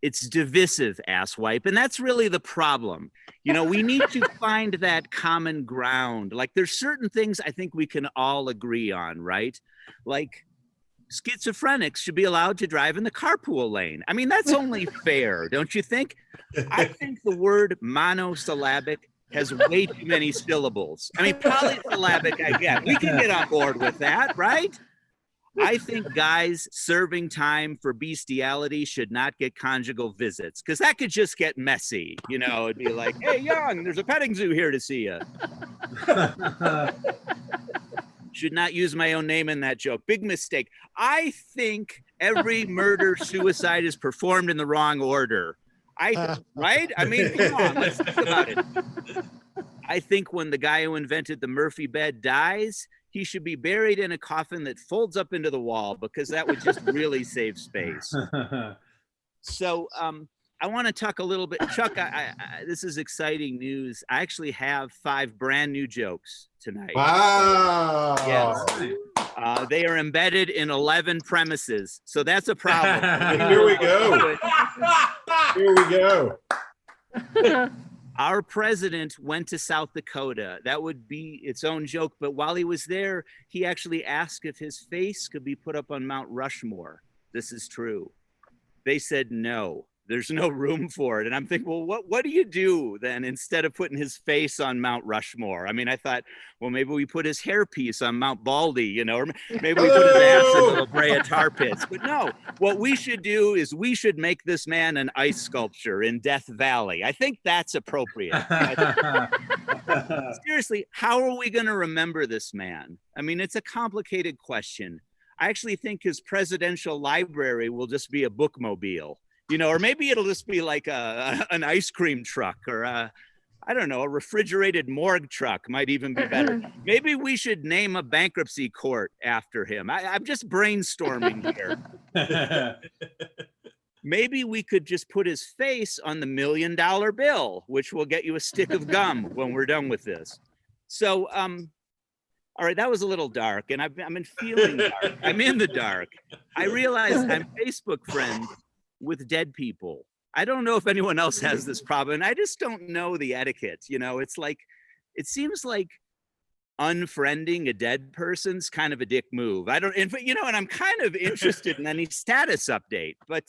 it's divisive, asswipe, and that's really the problem. You know, we need to find that common ground. Like, there's certain things I think we can all agree on, right? Like, schizophrenics should be allowed to drive in the carpool lane. I mean, that's only fair, don't you think? I think the word monosyllabic has way too many syllables. I mean, polysyllabic, I get. We can get on board with that, right? I think guys serving time for bestiality should not get conjugal visits because that could just get messy. You know, it'd be like, hey, young, there's a petting zoo here to see you. Should not use my own name in that joke. Big mistake. I think every murder suicide is performed in the wrong order. Right? I mean, come on, let's think about it. I think when the guy who invented the Murphy bed dies, he should be buried in a coffin that folds up into the wall because that would just really save space. So I want to talk a little bit. Chuck, this is exciting news. I actually have 5 brand new jokes tonight. Wow. Yes. They are embedded in 11 premises. So that's a problem. Here we go. Here we go. Our president went to South Dakota. That would be its own joke. But while he was there, he actually asked if his face could be put up on Mount Rushmore. This is true. They said no. There's no room for it. And I'm thinking, well, what do you do then instead of putting his face on Mount Rushmore? I mean, I thought, well, maybe we put his hairpiece on Mount Baldy, you know, or maybe we put his ass in the La Brea tar pits. But no, what we should do is we should make this man an ice sculpture in Death Valley. I think that's appropriate. Seriously, how are we going to remember this man? I mean, it's a complicated question. I actually think his presidential library will just be a bookmobile. You know, or maybe it'll just be like an ice cream truck or I don't know, a refrigerated morgue truck might even be better. Maybe we should name a bankruptcy court after him. I'm just brainstorming here. Maybe we could just put his face on the $1 million bill, which will get you a stick of gum when we're done with this. So, all right, that was a little dark, and I've been feeling dark. I'm in the dark. I realized I'm Facebook friends with dead people. I don't know if anyone else has this problem. And I just don't know the etiquette. You know, it's like, it seems like unfriending a dead person's kind of a dick move. I don't, and you know, and I'm kind of interested in any status update, but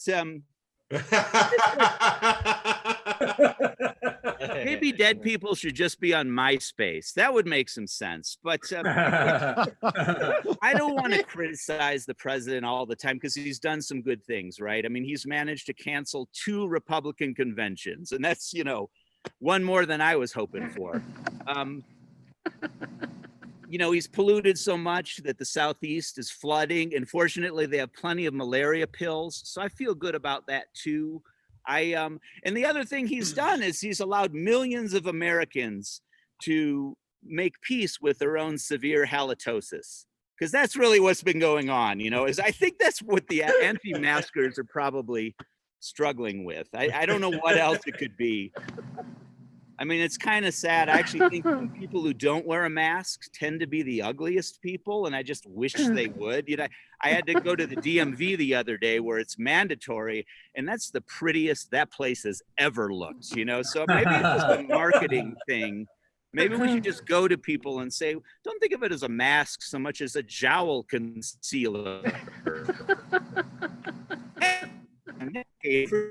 maybe dead people should just be on MySpace. That would make some sense. But I don't want to criticize the president all the time because he's done some good things, right? I mean, he's managed to cancel 2 Republican conventions, and that's, you know, one more than I was hoping for. You know, he's polluted so much that the Southeast is flooding. And fortunately, they have plenty of malaria pills. So I feel good about that too. And the other thing he's done is he's allowed millions of Americans to make peace with their own severe halitosis. Because that's really what's been going on, you know, is I think that's what the anti-maskers are probably struggling with. I don't know what else it could be. I mean, it's kind of sad. I actually think people who don't wear a mask tend to be the ugliest people, and I just wish they would. You know, I had to go to the DMV the other day where it's mandatory, and that's the prettiest that place has ever looked, you know? So maybe it's just a marketing thing. Maybe we should just go to people and say, don't think of it as a mask so much as a jowl concealer.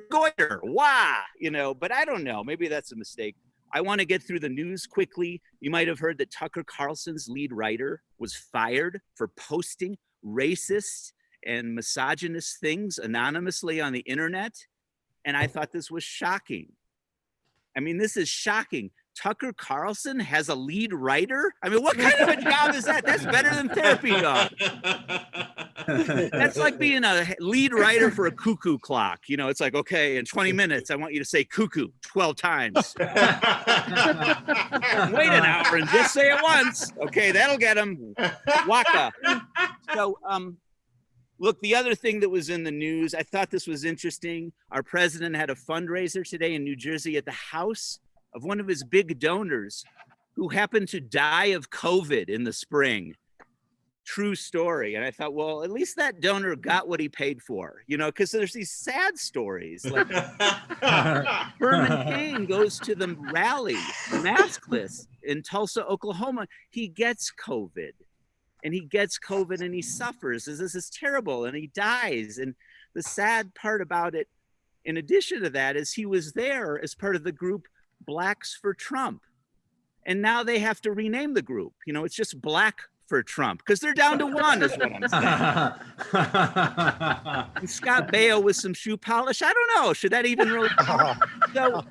Goiter, wah, you know, but I don't know. Maybe that's a mistake. I want to get through the news quickly. You might have heard that Tucker Carlson's lead writer was fired for posting racist and misogynist things anonymously on the internet. And I thought this was shocking. I mean, this is shocking. Tucker Carlson has a lead writer? I mean, what kind of a job is that? That's better than therapy dog. That's like being a lead writer for a cuckoo clock. You know, it's like, okay, in 20 minutes, I want you to say cuckoo 12 times. Wait an hour and just say it once. Okay, that'll get him. Waka. So, look, the other thing that was in the news, I thought this was interesting. Our president had a fundraiser today in New Jersey at the house of one of his big donors who happened to die of COVID in the spring. True story. And I thought, well, at least that donor got what he paid for, you know, because there's these sad stories. Like Herman Cain goes to the rally, maskless, in Tulsa, Oklahoma. He gets COVID. And he gets COVID and he suffers. This is terrible. And he dies. And the sad part about it, in addition to that, is he was there as part of the group Blacks for Trump. And now they have to rename the group. You know, it's just Black for Trump because they're down to one, is what I'm saying. And Scott Baio with some shoe polish. I don't know. Should that even really? So,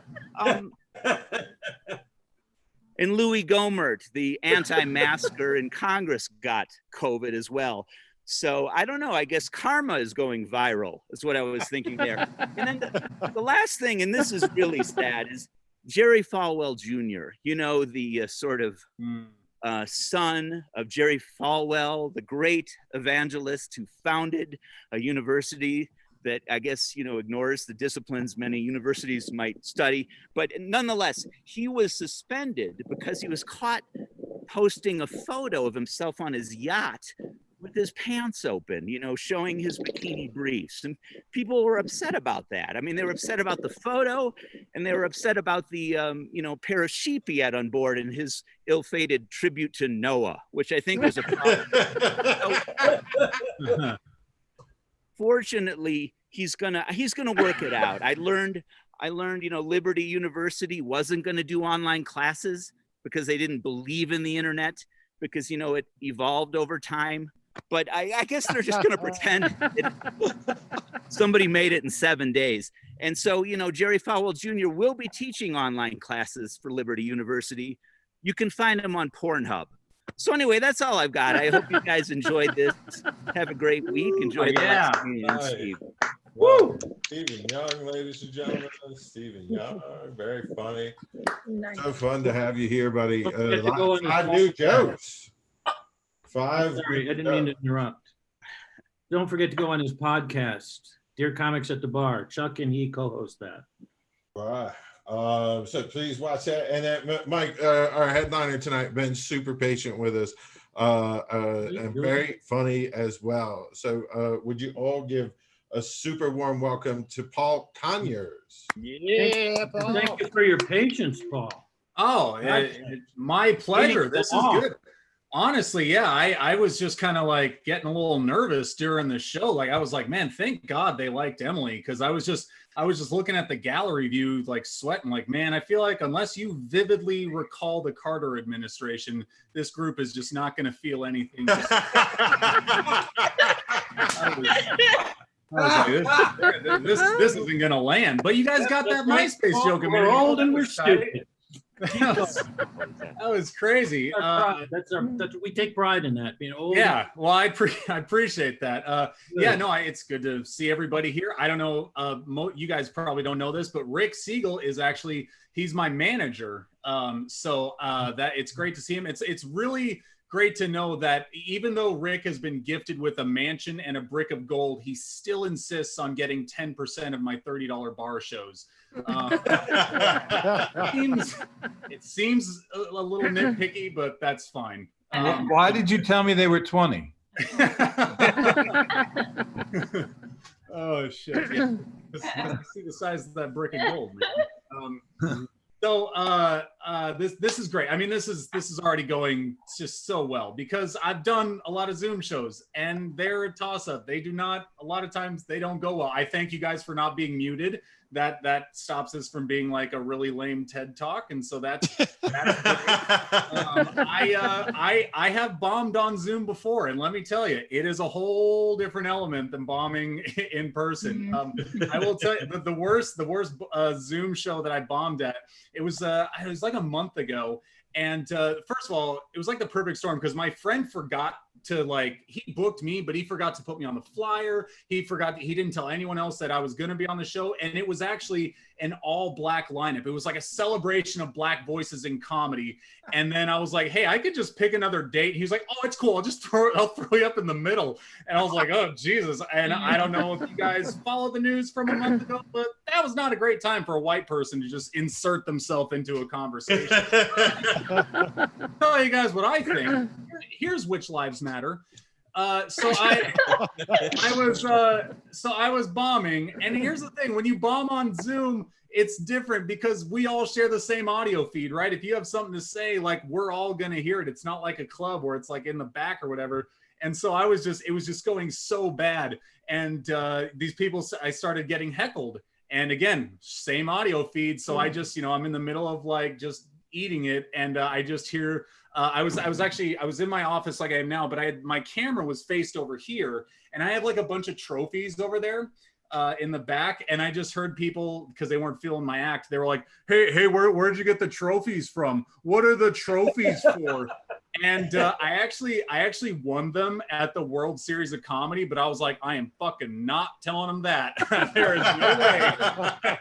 and Louis Gohmert, the anti-masker in Congress, got COVID as well. So I don't know. I guess karma is going viral, is what I was thinking there. And then the last thing, and this is really sad, is Jerry Falwell Jr., you know, the sort of son of Jerry Falwell, the great evangelist who founded a university that I guess, you know, ignores the disciplines many universities might study. But nonetheless, he was suspended because he was caught posting a photo of himself on his yacht with his pants open, you know, showing his bikini briefs. And people were upset about that. I mean, they were upset about the photo and they were upset about the, you know, pair of sheep he had on board in his ill-fated tribute to Noah, which I think was a problem. Fortunately, he's gonna work it out. I learned, you know, Liberty University wasn't gonna do online classes because they didn't believe in the internet because, you know, it evolved over time. But I guess they're just going to pretend somebody made it in 7 days. And so, you know, Jerry Falwell Jr. will be teaching online classes for Liberty University. You can find him on Pornhub. So anyway, that's all I've got. I hope you guys enjoyed this. Have a great week. Enjoy the last experience, Steve. Woo! Stephen Young, ladies and gentlemen. Stephen Young, very funny. Nice. So fun to have you here, buddy. Don't forget to go on the 5 new jokes. 5. Sorry, I didn't mean to interrupt. Don't forget to go on his podcast, Dear Comics at the Bar. Chuck and he co-host that. Right. So please watch that. And then Mike, our headliner tonight, been super patient with us and very funny as well. So would you all give a super warm welcome to Paul Conyers? Yeah, Paul. Thank you for your patience, Paul. Oh, my pleasure. This is good. Honestly, yeah, I was just kind of like getting a little nervous during the show. Like I was like, man, thank God they liked Emily, because I was just looking at the gallery view, like sweating, like, man, I feel like unless you vividly recall the Carter administration, this group is just not going to feel anything. I was like, this isn't going to land. But you guys got that MySpace joke. We're old and we're stupid. That was crazy. We take pride in that, being old. Yeah, well, I appreciate that. Yeah, no, it's good to see everybody here. I don't know, you guys probably don't know this, but Rick Siegel is actually, he's my manager. So that it's great to see him. It's really great to know that even though Rick has been gifted with a mansion and a brick of gold, he still insists on getting 10% of my $30 bar shows. It seems a little nitpicky, but that's fine. Why did you tell me they were 20? Oh shit! Yeah. See the size of that brick of gold, man. So this is great. I mean, this is already going just so well because I've done a lot of Zoom shows and they're a toss-up. They do not, a lot of times they don't go well. I thank you guys for not being muted. That stops us from being like a really lame TED Talk, and so that's great. I have bombed on Zoom before, and let me tell you, it is a whole different element than bombing in person. I will tell you the worst Zoom show that I bombed at. It was like a month ago, and first of all, it was like the perfect storm because my friend forgot to, like, he booked me, but he forgot to put me on the flyer. He didn't tell anyone else that I was going to be on the show. And it was actually an all black lineup. It was like a celebration of black voices in comedy. And then I was like, hey, I could just pick another date. He was like, oh, it's cool. I'll throw you up in the middle. And I was like, oh, Jesus. And I don't know if you guys followed the news from a month ago, but that was not a great time for a white person to just insert themselves into a conversation. I'll tell you guys what I think. Here's which lives matter. So I was bombing, and here's the thing: when you bomb on Zoom, it's different because we all share the same audio feed, right? If you have something to say, like, we're all gonna hear it. It's not like a club where it's like in the back or whatever. And so it was just going so bad, and these people, I started getting heckled, and again, same audio feed. So I just, I'm in the middle of like just eating it, and I just hear I was in my office like I am now, but my camera was faced over here, and I had like a bunch of trophies over there in the back, and I just heard people, because they weren't feeling my act, they were like, hey, where'd you get the trophies from? What are the trophies for? And I actually won them at the World Series of Comedy, but I was like, I am fucking not telling them that. There is no way.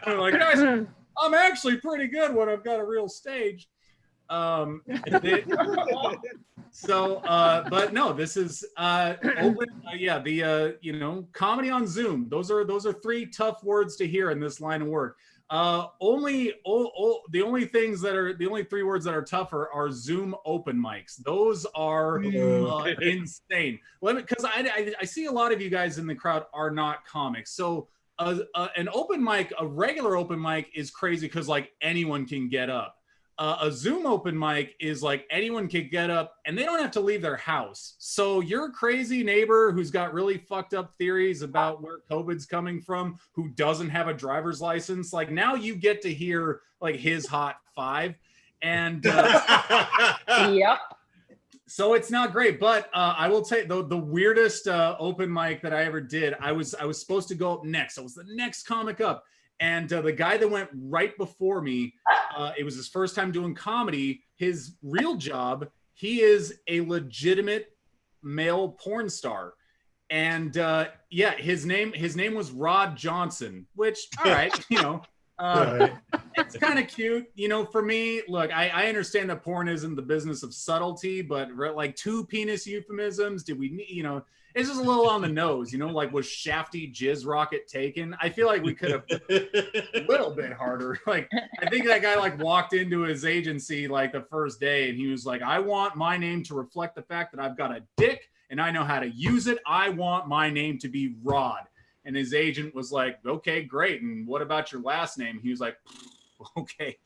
I'm like, guys, I'm actually pretty good when I've got a real stage. But no, this is open. Comedy on Zoom. Those are 3 tough words to hear in this line of work. The only 3 words that are tougher are Zoom open mics. Those are insane. Because I see a lot of you guys in the crowd are not comics. So an open mic, a regular open mic, is crazy because like anyone can get up. A Zoom open mic is like anyone can get up and they don't have to leave their house. So your crazy neighbor who's got really fucked up theories about where COVID's coming from, who doesn't have a driver's license, like now you get to hear like his hot 5. And Yep. So it's not great, but I will tell you the weirdest open mic that I ever did. I was supposed to go up next. I was the next comic up. And the guy that went right before me, it was his first time doing comedy. His real job, he is a legitimate male porn star. And his name was Rod Johnson, which, all right, it's kind of cute. For me, look, I understand that porn isn't the business of subtlety, but like 2 penis euphemisms, did we need, it's just a little on the nose, like was Shafty Jizz Rocket taken? I feel like we could have a little bit harder. Like, I think that guy like walked into his agency like the first day and he was like, I want my name to reflect the fact that I've got a dick and I know how to use it. I want my name to be Rod. And his agent was like, okay, great. And what about your last name? He was like, okay.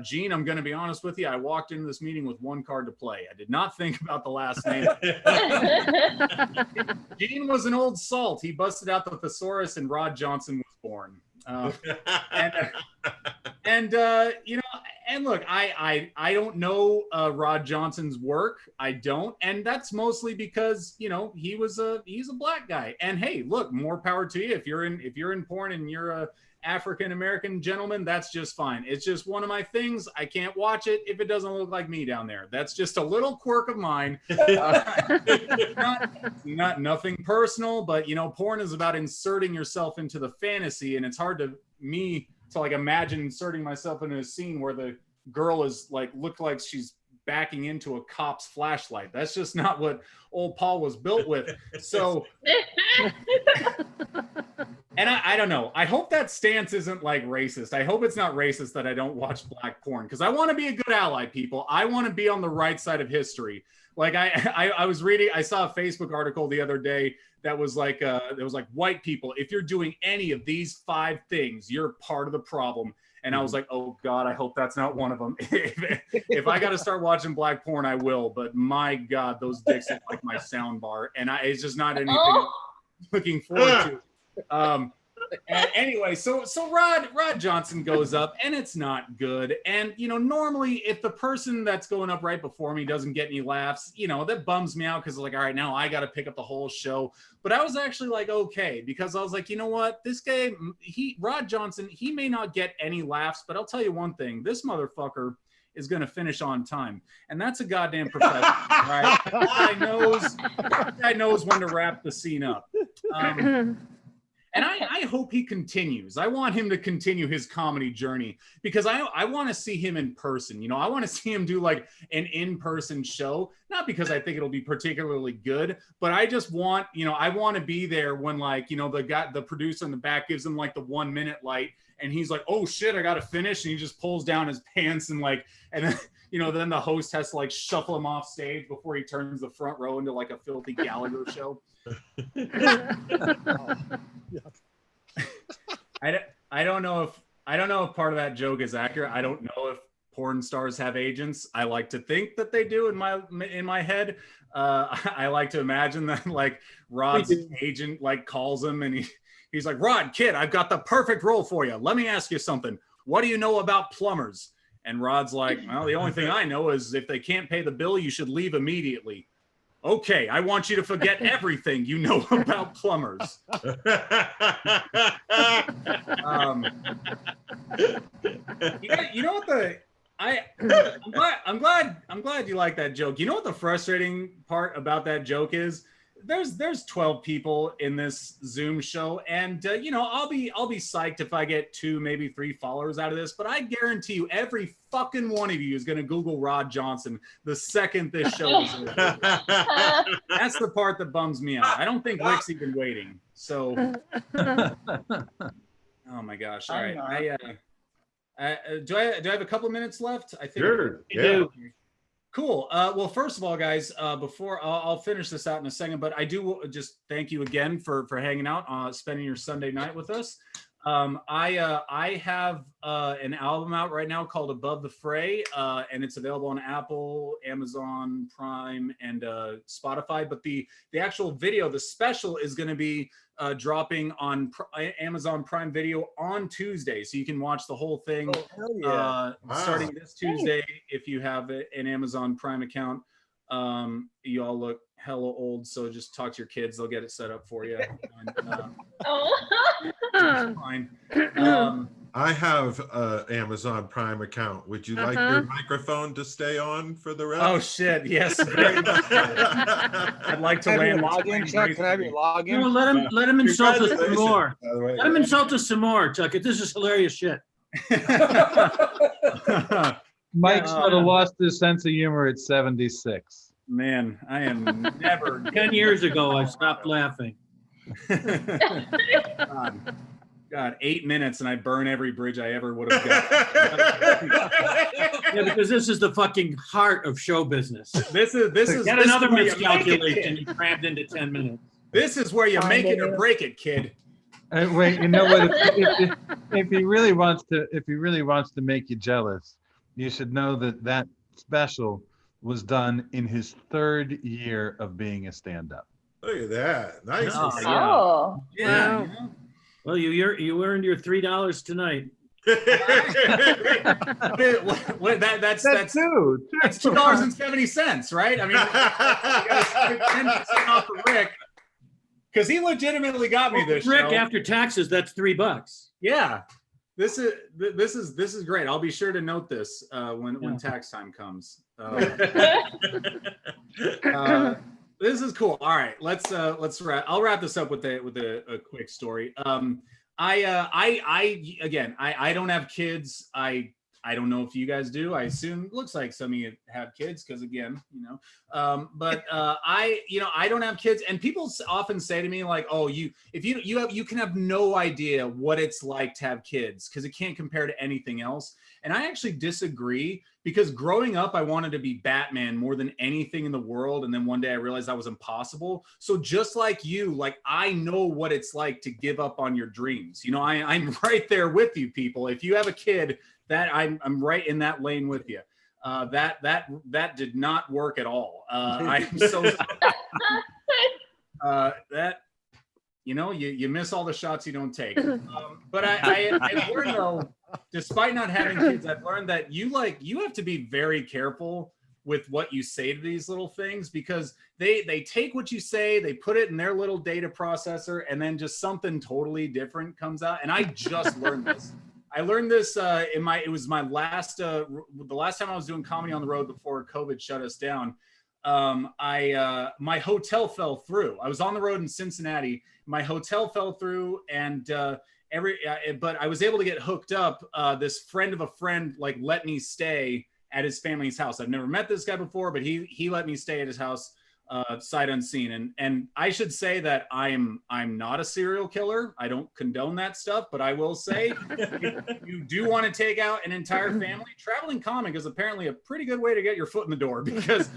Gene, I'm going to be honest with you. I walked into this meeting with 1 card to play. I did not think about the last name. Gene was an old salt. He busted out the thesaurus and Rod Johnson was born. And look, I don't know Rod Johnson's work. I don't. And that's mostly because, he's a black guy. And hey, look, more power to you. If you're in porn and you're a African-American gentleman, that's just fine. It's just one of my things. I can't watch it if it doesn't look like me down there. That's just a little quirk of mine. Not nothing personal, but porn is about inserting yourself into the fantasy, and it's hard to like imagine inserting myself into a scene where the girl is like look like she's backing into a cop's flashlight. That's just not what old Paul was built with. So and I don't know. I hope that stance isn't like racist. I hope it's not racist that I don't watch black porn, because I want to be a good ally, people. I want to be on the right side of history. Like I was reading, I saw a Facebook article the other day that was like, it was like, white people, if you're doing any of these 5 things, you're part of the problem. And I was like, oh God, I hope that's not one of them. If I got to start watching black porn, I will. But my God, those dicks look like my sound bar. And it's just not anything I'm looking forward to. Anyway, so Rod Johnson goes up and it's not good. And, normally if the person that's going up right before me doesn't get any laughs, that bums me out, because like, all right, now I got to pick up the whole show. But I was actually like, okay, because I was like, you know what, this guy, Rod Johnson, he may not get any laughs, but I'll tell you one thing, this motherfucker is going to finish on time. And that's a goddamn professional, right? This guy knows when to wrap the scene up. And I hope he continues. I want him to continue his comedy journey, because I want to see him in person. I want to see him do like an in-person show, not because I think it'll be particularly good, but I just want, I want to be there when like, the producer in the back gives him like the 1 minute light and he's like, oh shit, I got to finish. And he just pulls down his pants and like, and then, then the host has to like shuffle him off stage before he turns the front row into like a filthy Gallagher show. I don't know if part of that joke is accurate. I don't know if porn stars have agents. I like to think that they do in my head. I like to imagine that like Rod's agent like calls him and he's like, Rod, kid, I've got the perfect role for you. Let me ask you something. What do you know about plumbers? And Rod's like, well, the only thing I know is if they can't pay the bill, you should leave immediately. Okay, I want you to forget everything you know about plumbers. You know what I'm glad you like that joke. You know what the frustrating part about that joke is? There's 12 people in this Zoom show, and you know, I'll be psyched if I get 2, maybe 3 followers out of this, but I guarantee you every fucking one of you is going to Google Rod Johnson the second this show is over. That's the part that bums me out. I don't think Rick's even waiting. So oh my gosh. All right. Do I have a couple minutes left? I think Sure. I do. Cool. Well, first of all, guys, before I'll finish this out in a second, but I do just thank you again for hanging out, spending your Sunday night with us. I have an album out right now called Above the Fray, and it's available on Apple, Amazon Prime, and Spotify. But the actual video, the special, is going to be dropping on Amazon Prime Video on Tuesday, so you can watch the whole thing starting this Tuesday if you have an Amazon Prime account. You all look hella old, so just talk to your kids; they'll get it set up for you. And, fine. I have an Amazon Prime account. Would you like your microphone to stay on for the rest? Oh shit! Yes. I'd like to land. Login, Chuck. Can I have your login? No, let him insult us some more. Let him insult us some more, Chuck. This is hilarious shit. Mike's sort of lost his sense of humor at 76. Man, I am never. 10 years ago, I stopped laughing. God, 8 minutes and I burn every bridge I ever would have got. Yeah, because this is the fucking heart of show business. This is Get another miscalculation you crammed into 10 minutes. This is where you make it or break it, kid. Wait, you know what? If he really wants to make you jealous, you should know that special was done in his 3rd year of being a stand-up. Look at that. Nice. Oh. Yeah. Wow. Well, you earned your $3 tonight. That's $2.70, right? I mean, you guys 10% off for Rick because he legitimately got me this. Rick, show. after taxes, that's $3. Yeah, this is great. I'll be sure to note this when tax time comes. This is cool. All right, let's wrap. I'll wrap this up with a quick story. I don't have kids. I don't know if you guys do. I assume looks like some of you have kids because again, but I don't have kids, and people often say to me like, oh, you can have no idea what it's like to have kids because it can't compare to anything else. And I actually disagree because growing up, I wanted to be Batman more than anything in the world. And then one day I realized that was impossible. So just like you, like I know what it's like to give up on your dreams. I'm right there with you people. If you have a kid, that I'm right in that lane with you. That did not work at all. I'm so that you miss all the shots you don't take. But I learned though, despite not having kids, I've learned that you have to be very careful with what you say to these little things because they take what you say, they put it in their little data processor, and then just something totally different comes out. And I just learned this. I learned this the last time I was doing comedy on the road before COVID shut us down. My hotel fell through. I was on the road in Cincinnati. My hotel fell through, and but I was able to get hooked up. This friend of a friend let me stay at his family's house. I've never met this guy before, but he let me stay at his house, sight unseen. And I should say that I'm not a serial killer. I don't condone that stuff, but I will say if you do want to take out an entire family, traveling comic is apparently a pretty good way to get your foot in the door because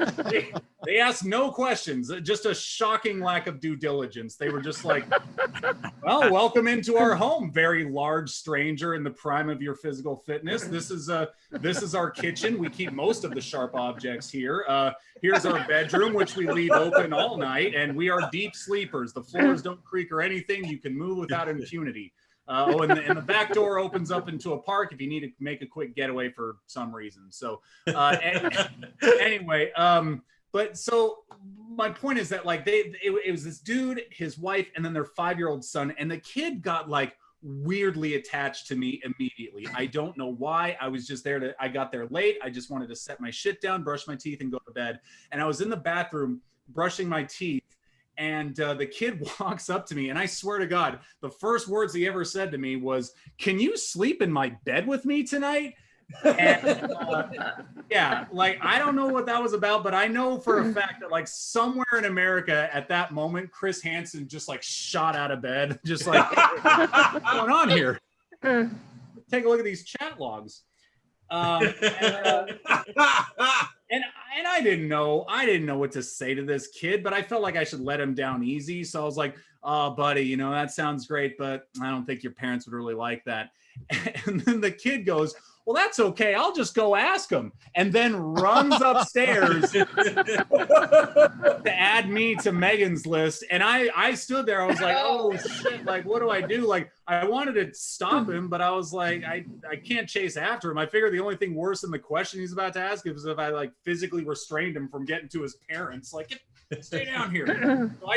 they ask no questions, just a shocking lack of due diligence. They were just like, well, welcome into our home, very large stranger in the prime of your physical fitness. This is our kitchen. We keep most of the sharp objects here. Here's our bedroom, which we leave open all night, and we are deep sleepers. The floors don't creak or anything. You can move without impunity. And the back door opens up into a park if you need to make a quick getaway for some reason. So anyway, but so my point is that like it was this dude, his wife, and then their 5-year-old son, and the kid got like weirdly attached to me immediately. I don't know why. I was just there I got there late. I just wanted to set my shit down, brush my teeth, and go to bed. And I was in the bathroom brushing my teeth, and the kid walks up to me, and I swear to God, the first words he ever said to me was, "Can you sleep in my bed with me tonight?" And yeah, like I don't know what that was about, but I know for a fact that like somewhere in America at that moment, Chris Hansen just like shot out of bed, just like what's going on here? Take a look at these chat logs. And I didn't know what to say to this kid, but I felt like I should let him down easy. So I was like, "Oh, buddy, you know, that sounds great, but I don't think your parents would really like that." And then the kid goes, "Well, that's okay. I'll just go ask him," and then runs upstairs to add me to Megan's list. And I stood there. I was like, "Oh shit! Like, what do I do?" Like, I wanted to stop him, but I was like, I can't chase after him. I figured the only thing worse than the question he's about to ask is if I like physically restrained him from getting to his parents. Like, stay down here. So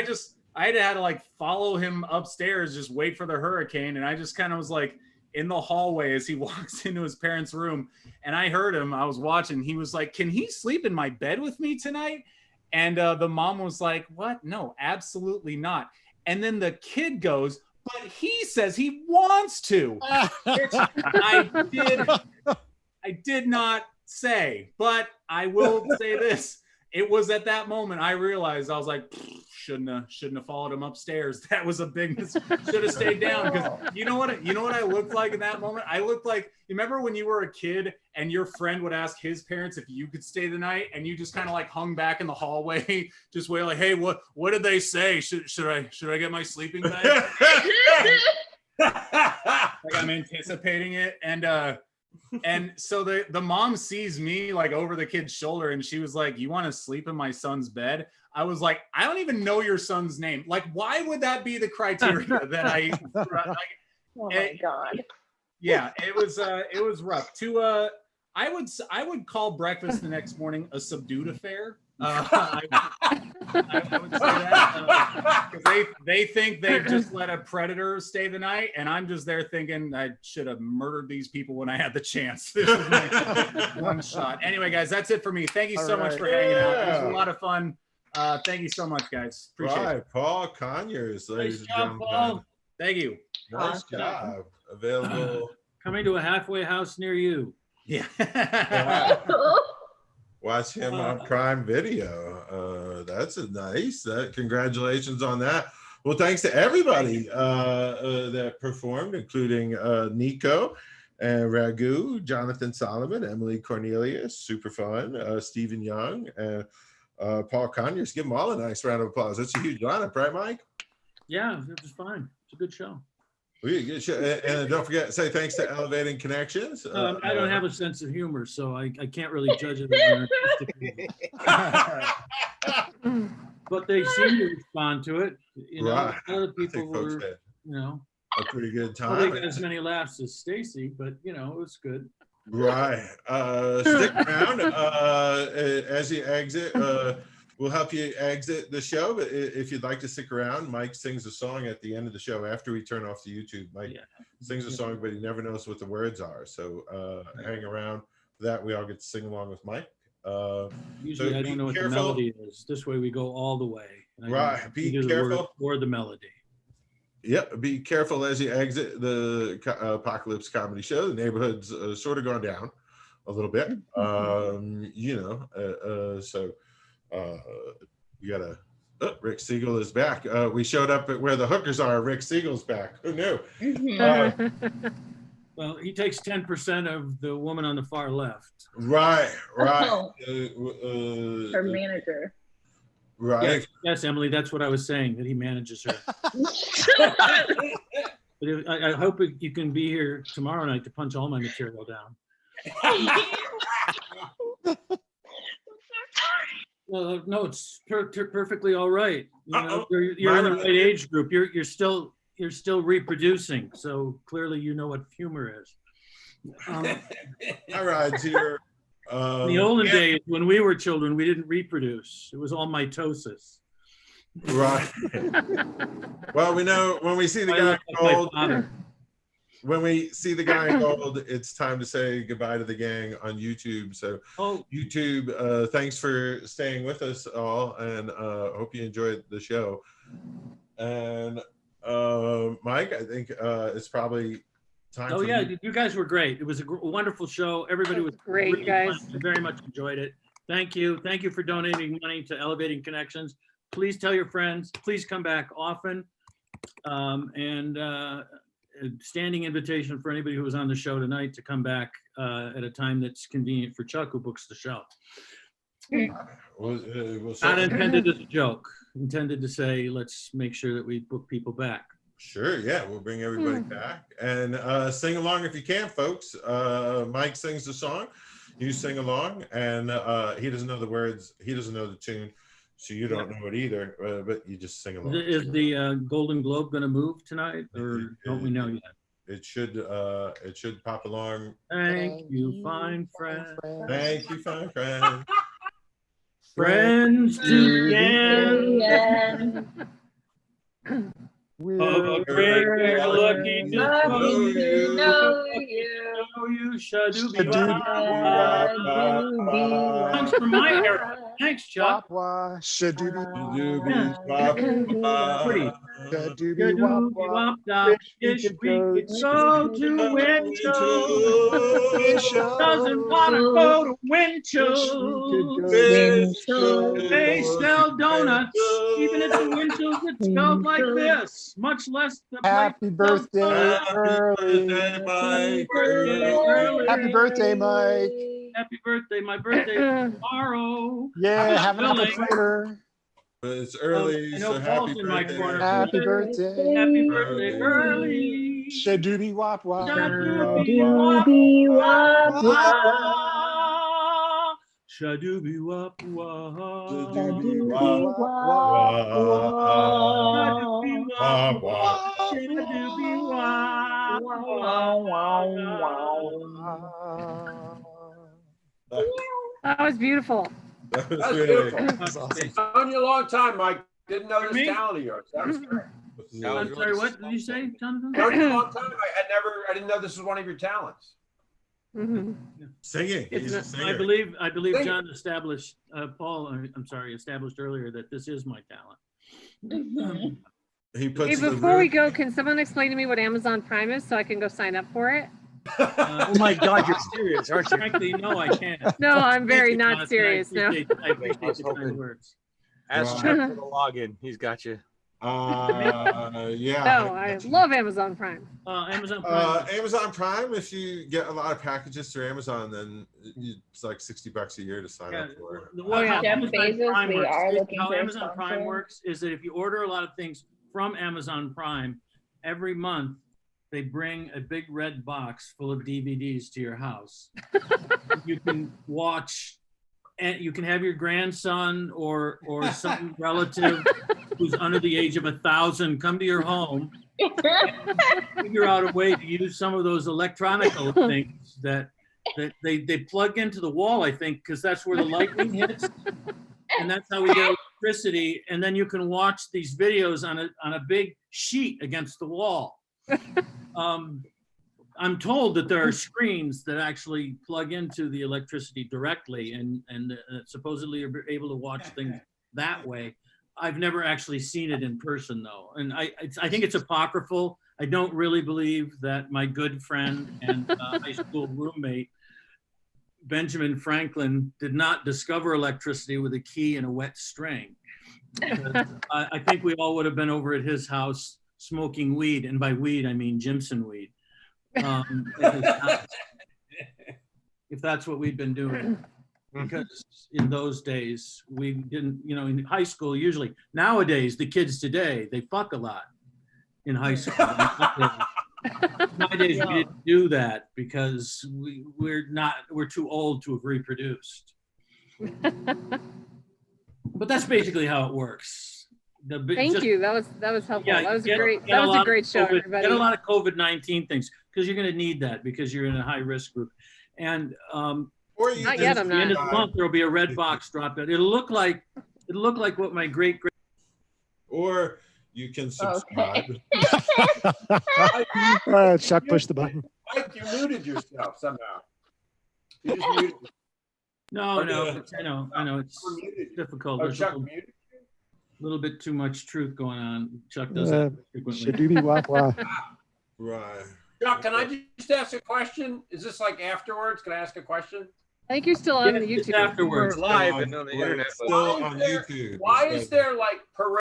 I had to like follow him upstairs, just wait for the hurricane, and I just kind of was like in the hallway as he walks into his parents' room, and I heard him. I was watching. He was like, "Can he sleep in my bed with me tonight?" And the mom was like, "What? No, absolutely not." And then the kid goes, "But he says he wants to," which I did not say, but I will say this. It was at that moment I realized, I was like, shouldn't have followed him upstairs. That was a big should have stayed down, because you know what I looked like in that moment? I looked like, you remember when you were a kid and your friend would ask his parents if you could stay the night, and you just kind of like hung back in the hallway, just wait like, "Hey, what did they say? Should I get my sleeping bag?" Like I'm anticipating it, and so the mom sees me like over the kid's shoulder, and she was like, "You want to sleep in my son's bed?" I was like, "I don't even know your son's name. Like, why would that be the criteria that I?" Like, Oh my God. Yeah, it was rough. I would call breakfast the next morning a subdued affair. I would say that because they think they've just let a predator stay the night, and I'm just there thinking I should have murdered these people when I had the chance. This was my one shot. Anyway, guys, that's it for me. Thank you so much for hanging out. It was a lot of fun. Thank you so much, guys. Appreciate it. Paul Conyers, ladies and gentlemen. Paul. Thank you. Nice job. Available. Coming to a halfway house near you. Yeah. Watch him on Prime Video. That's a nice. Congratulations on that. Well, thanks to everybody that performed, including Niko and Raghu, Jonathan Solomon, Emily Cornelius, super fun, Stephen Young, and Paul Conyers. Give them all a nice round of applause. That's a huge lineup, right, Mike? Yeah, it was fine. It's a good show. Good show. And don't forget, say thanks to Elevating Connections. I don't have a sense of humor, so I can't really judge it. But they seem to respond to it. You know, Right. other people were, you know, a pretty good time. I got as many laughs as Stacy, but you know, it was good. Right. Stick around as you exit. We'll help you exit the show, but if you'd like to stick around, Mike sings a song at the end of the show after we turn off the YouTube. Mike sings a song, but he never knows what the words are. So hang around for that. We all get to sing along with Mike. Usually I don't know what the melody is. This way we go all the way. Right. Be careful. Or the melody. Yep. Be careful as you exit the ApocaLips comedy show. The neighborhood's sort of gone down a little bit. You know, so you gotta. Oh, Rick Siegel is back. We showed up at where the hookers are. Rick Siegel's back. Who knew? Well, he takes 10% of the woman on the far left. Right. Oh. Her manager. Right. Yes, Emily, that's what I was saying, that he manages her. But I hope you can be here tomorrow night to punch all my material down. No, it's perfectly all right. You know, you're in the right age group. You're still, you're still reproducing, so clearly you know what humor is. All right, here. In the olden days, when we were children, we didn't reproduce. It was all mitosis. Right. Well, we know when we see the guy in gold, when we see the guy in gold, it's time to say goodbye to the gang on YouTube. So, YouTube, thanks for staying with us all, and hope you enjoyed the show. And Mike, I think it's probably time. Oh yeah, you guys were great. It was a wonderful show. Everybody was great, really guys. fun. I very much enjoyed it. Thank you for donating money to Elevating Connections. Please tell your friends. Please come back often. And a standing invitation for anybody who was on the show tonight to come back at a time that's convenient for Chuck, who books the show. Not intended as a joke. Intended to say, let's make sure that we book people back. Sure, yeah, we'll bring everybody back. And sing along if you can, folks. Mike sings the song. You sing along, and he doesn't know the words. He doesn't know the tune. So you don't know it either, but you just sing along. Is the Golden Globe going to move tonight, or don't we know yet? It should pop along. Thank you, fine friend. Thank you, fine friend. Friends to the end. We're great, lucky to know you. Thanks for my era. Thanks, Chuck. Wish we could go to Winchell. Doesn't want to go to Winchell. They sell donuts, even at the Winchell's that spelled like this, much less the Happy birthday, early. Happy birthday, Mike. Happy birthday. My birthday is tomorrow. Yeah, have an apple fritter. But it's early, so happy birthday. Happy birthday. Happy birthday early. Shadoobie wop wop. Shadoobie wop wop. Shadoobie wop wop. Shadoobie wop wop. Shadoobie wop. That was beautiful. That was That's really beautiful. That's awesome. Known you a long time, Mike. Didn't know this Me? talent of yours. That was great. I'm sorry, what did you say, Jonathan? Known you a long time. I didn't know this was one of your talents. Mhm. Singing. He's a I singer. believe Singing. John established, established earlier that this is my talent. He puts Hey, the before we root- go, can someone explain to me what Amazon Prime is so I can go sign up for it? Oh my God, you're serious, aren't you? Frankly, no, I can't. No, I'm very Thank you, not Jonathan. serious. No. I appreciate the kind words. Ask Chuck for the login. He's got you. yeah. No, I love Amazon Prime. Amazon Prime. Amazon Prime, if you get a lot of packages through Amazon, then it's like $60 a year to sign up for. The Oh, way yeah. how Jeff Amazon Bezos, Prime we works, are looking how for a Amazon Prime sponsor. works is that if you order a lot of things from Amazon Prime, every month they bring a big red box full of DVDs to your house. You can watch, and you can have your grandson or some relative who's under the age of 1,000 come to your home, figure out a way to use some of those electronic things that they plug into the wall, I think, because that's where the lightning hits, and that's how we get electricity. And then you can watch these videos on a big sheet against the wall. I'm told that there are screens that actually plug into the electricity directly, and supposedly you're able to watch things that way. I've never actually seen it in person, though, and I think it's apocryphal. I don't really believe that my good friend and high school roommate Benjamin Franklin did not discover electricity with a key and a wet string. I think we all would have been over at his house smoking weed, and by weed I mean Jimson weed. If that's what we've been doing, because in those days we didn't, in high school usually. Nowadays, the kids today, they fuck a lot in high school. Nowadays we didn't do that because we're too old to have reproduced. But that's basically how it works. Thank you. That was helpful. Yeah, that was get- a great get a lot of show, COVID, everybody. Get a lot of COVID-19 things because you're going to need that because you're in a high risk group. And Or you Not can yet, I'm at the end of the subscribe. month there'll be a red box dropped in. It'll look like what my great. Or you can subscribe. Chuck pushed the button. Mike, you muted yourself somehow. You just muted. No, Okay. no, I know it's Someone muted you. difficult. Oh, There's Chuck a muted you? little bit too much truth going on. Chuck does that frequently. Shadoobie wop wop. Right. Chuck, can I just ask a question? Is this like afterwards? Can I ask a question? I think you're still on Yeah, the it's YouTube. afterwards. We're live Still and on the we're internet. but- Still Why on is there- YouTube. Why is there like parade